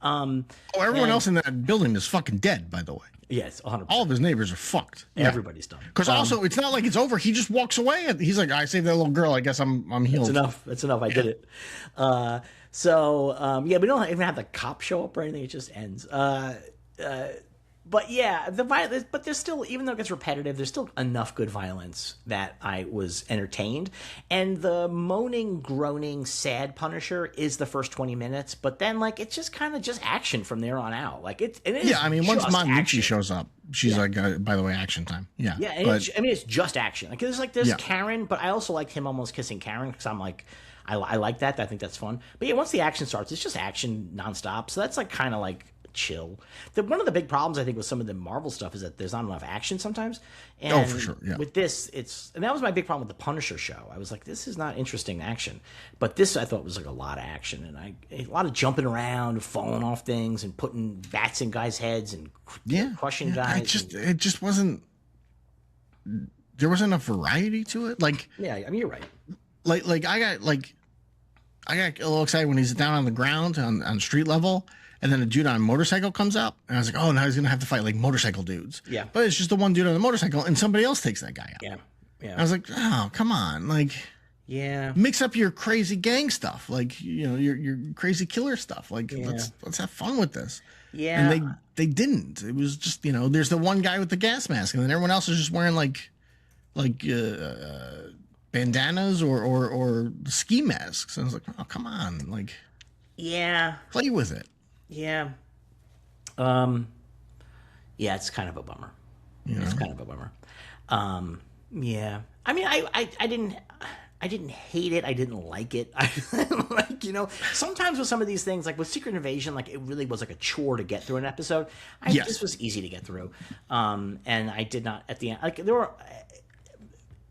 Everyone else in that building is fucking dead, by the way. Yes, 100%. All of his neighbors are fucked. Everybody's done. Because also, it's not like it's over. He just walks away. He's like, I saved that little girl. I guess I'm healed. That's enough. I did it. We don't even have the cop show up or anything. It just ends. But yeah, but there's still, even though it gets repetitive, there's still enough good violence that I was entertained. And the moaning, groaning, sad Punisher is the first 20 minutes, but then like it's just kind of just action from there on out. Like it is. Yeah, I mean, once Monucci shows up, she's like, by the way, action time. Yeah, yeah. And it's just action. Like there's Karen, but I also liked him almost kissing Karen because I'm like, I like that. I think that's fun. But yeah, once the action starts, it's just action nonstop. So that's like kind of like chill. One of the big problems I think with some of the Marvel stuff is that there's not enough action sometimes. And for sure. Yeah. With this, and that was my big problem with the Punisher show. I was like, this is not interesting action. But this I thought was like a lot of action, and a lot of jumping around, falling off things, and putting bats in guys' heads and crushing guys. It just wasn't. There wasn't enough variety to it. Like, yeah, I mean, you're right. Like I got a little excited when he's down on the ground on street level. And then a dude on a motorcycle comes out, and I was like, oh, now he's going to have to fight, like, motorcycle dudes. Yeah. But it's just the one dude on the motorcycle, and somebody else takes that guy out. Yeah. And I was like, oh, come on. Like, mix up your crazy gang stuff. Like, your crazy killer stuff. Like, let's have fun with this. Yeah. And they didn't. It was just, there's the one guy with the gas mask, and then everyone else is just wearing, like bandanas or ski masks. And I was like, oh, come on. Like, play with it. Yeah. It's kind of a bummer. It's kind of a bummer. Yeah. I mean, I didn't hate it. I didn't like it. Sometimes with some of these things, like with Secret Invasion, like it really was like a chore to get through an episode. This was easy to get through. And I did not at the end, like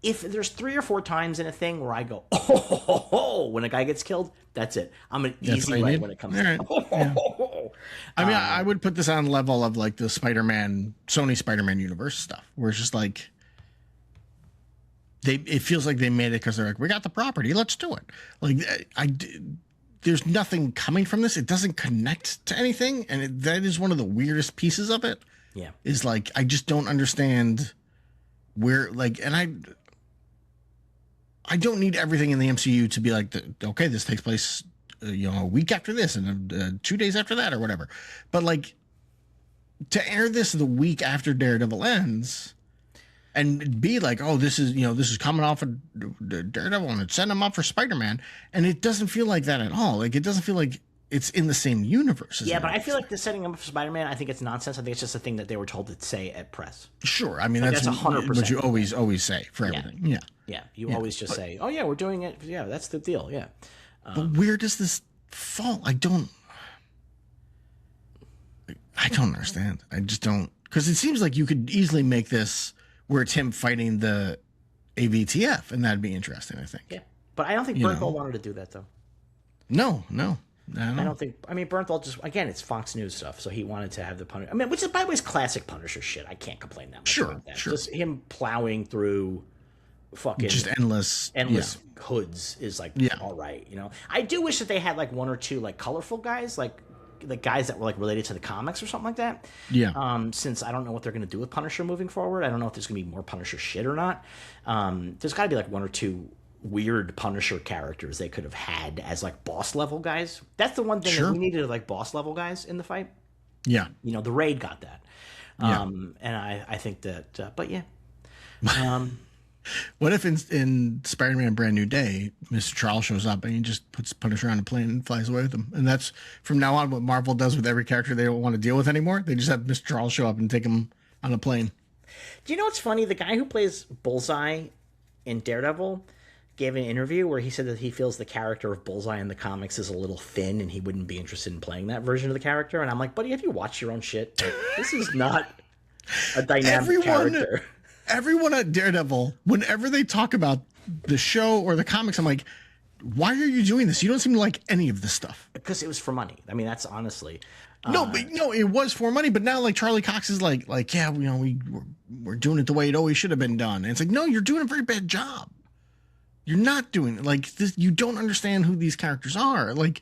if there's 3 or 4 times in a thing where I go, oh, when a guy gets killed, that's it. I'm an easy right when it comes to I mean, I would put this on level of like the Sony Spider-Man universe stuff, where it's just like, it feels like they made it because they're like, we got the property, let's do it. Like, there's nothing coming from this. It doesn't connect to anything. And that is one of the weirdest pieces of it. Yeah. Is like, I just don't understand where, like, and I don't need everything in the MCU to be like, okay, this takes place, a week after this and 2 days after that or whatever. But like, to air this the week after Daredevil ends and be like, oh, this is coming off of Daredevil and send them up for Spider-Man. And it doesn't feel like that at all. Like, it doesn't feel like it's in the same universe. Yeah, but I feel like the setting up for Spider-Man, I think it's nonsense. I think it's just a thing that they were told to say at press. Sure. I mean, that's 100% what you always say for everything. Yeah. Yeah. You always just say, oh, yeah, we're doing it. Yeah, that's the deal. Yeah. But where does this fall? I don't understand. I just don't. Because it seems like you could easily make this where it's him fighting the AVTF, and that'd be interesting, I think. Yeah. But I don't think Bernthal wanted to do that, though. No. I don't think. I mean, Bernthal just, again, it's Fox News stuff, so he wanted to have the Punisher. I mean, which is, by the way, is classic Punisher shit. I can't complain that much about that. Sure. Just him plowing through fucking just endless hoods is like all right. I do wish that they had like 1 or 2 like colorful guys, like guys that were like related to the comics or something like that. Yeah. Since I don't know what they're going to do with Punisher moving forward, I don't know if there's going to be more Punisher shit or not. There's got to be like 1 or 2 weird Punisher characters they could have had as like boss level guys. That's the one thing that we needed, like boss level guys in the fight. Yeah. The Raid got that. And I think that, but yeah. What if in Spider-Man Brand New Day, Mr. Charles shows up and he just puts Punisher on a plane and flies away with him? And that's from now on what Marvel does with every character they don't want to deal with anymore. They just have Mr. Charles show up and take him on a plane. Do you know what's funny? The guy who plays Bullseye in Daredevil gave an interview where he said that he feels the character of Bullseye in the comics is a little thin and he wouldn't be interested in playing that version of the character. And I'm like, buddy, have you watched your own shit? Like, this is not a dynamic character. Everyone at Daredevil, whenever they talk about the show or the comics, I'm like, why are you doing this? You don't seem to like any of this stuff. Because it was for money. I mean, that's honestly... No, it was for money, but now like Charlie Cox is like, yeah, you know, we're doing it the way it always should have been done. And it's like, no, you're doing a very bad job. You're not doing it like this. You don't understand who these characters are. Like,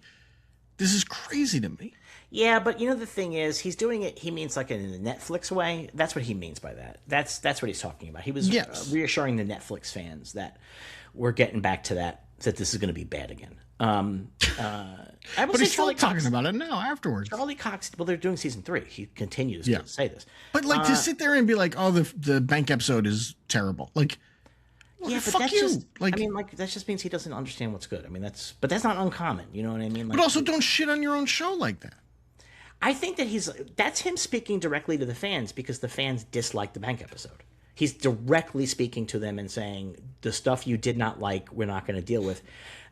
this is crazy to me. Yeah, but you know the thing is, he's doing it. He means like in a Netflix way. That's what he means by that. That's what he's talking about. He was reassuring the Netflix fans that we're getting back to that this is going to be bad again. But he's still talking about it now afterwards. Charlie Cox. Well, they're doing season 3. He continues to say this. But like to sit there and be like, oh, the bank episode is terrible. Like, yeah, but that's just like, I mean, like that just means he doesn't understand what's good. I mean, that's not uncommon. You know what I mean? Like, but also, don't shit on your own show like that. I think that that's him speaking directly to the fans because the fans dislike the bank episode. He's directly speaking to them and saying, the stuff you did not like, we're not going to deal with.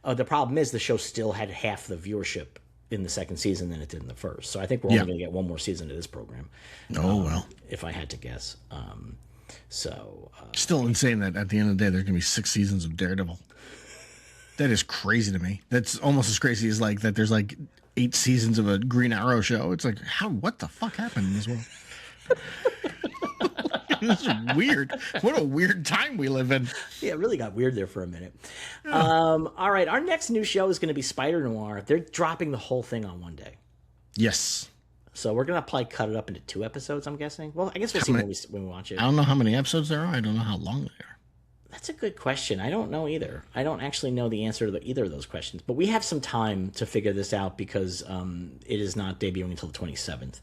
The problem is the show still had half the viewership in the second season than it did in the first. So I think we're only going to get one more season of this program. Oh, well. If I had to guess. Still insane that at the end of the day, there's going to be 6 seasons of Daredevil. That is crazy to me. That's almost as crazy as like that there's like 8 seasons of a Green Arrow show. It's like, what the fuck happened in this world? This is weird. What a weird time we live in. Yeah, it really got weird there for a minute. Yeah. All right, our next new show is going to be Spider Noir. They're dropping the whole thing on one day. Yes. So we're going to probably cut it up into 2 episodes, I'm guessing. Well, I guess we'll see when we watch it. I don't know how many episodes there are. I don't know how long they are. That's a good question. I don't know either. I don't actually know the answer to either of those questions. But we have some time to figure this out because it is not debuting until the 27th.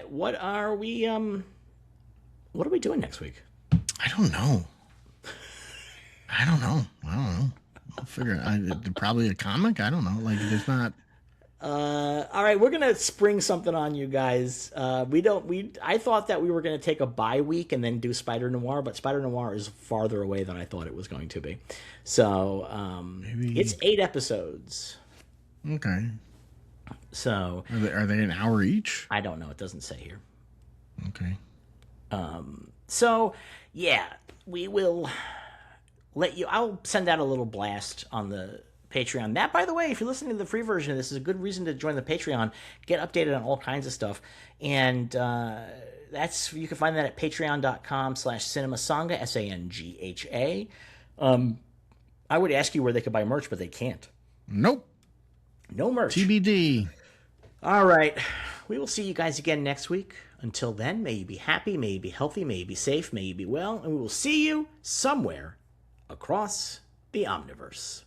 What are we doing next week? I don't know. I'll figure it. Probably a comic. I don't know. Like there's not. All right, we're gonna spring something on you guys. I thought that we were gonna take a bye week and then do Spider Noir, but Spider Noir is farther away than I thought it was going to be. So maybe it's 8 episodes. Okay. So are they an hour each? I don't know. It doesn't say here. Okay. So yeah, we will let you. I'll send out a little blast on the Patreon. That, by the way, if you're listening to the free version of this, is a good reason to join the Patreon. Get updated on all kinds of stuff, and you can find that at patreon.com/cinemasangha SANGHA. I would ask you where they could buy merch, but they can't. Nope. No merch. TBD. All right. We will see you guys again next week. Until then, may you be happy, may you be healthy, may you be safe, may you be well, and we will see you somewhere across the Omniverse.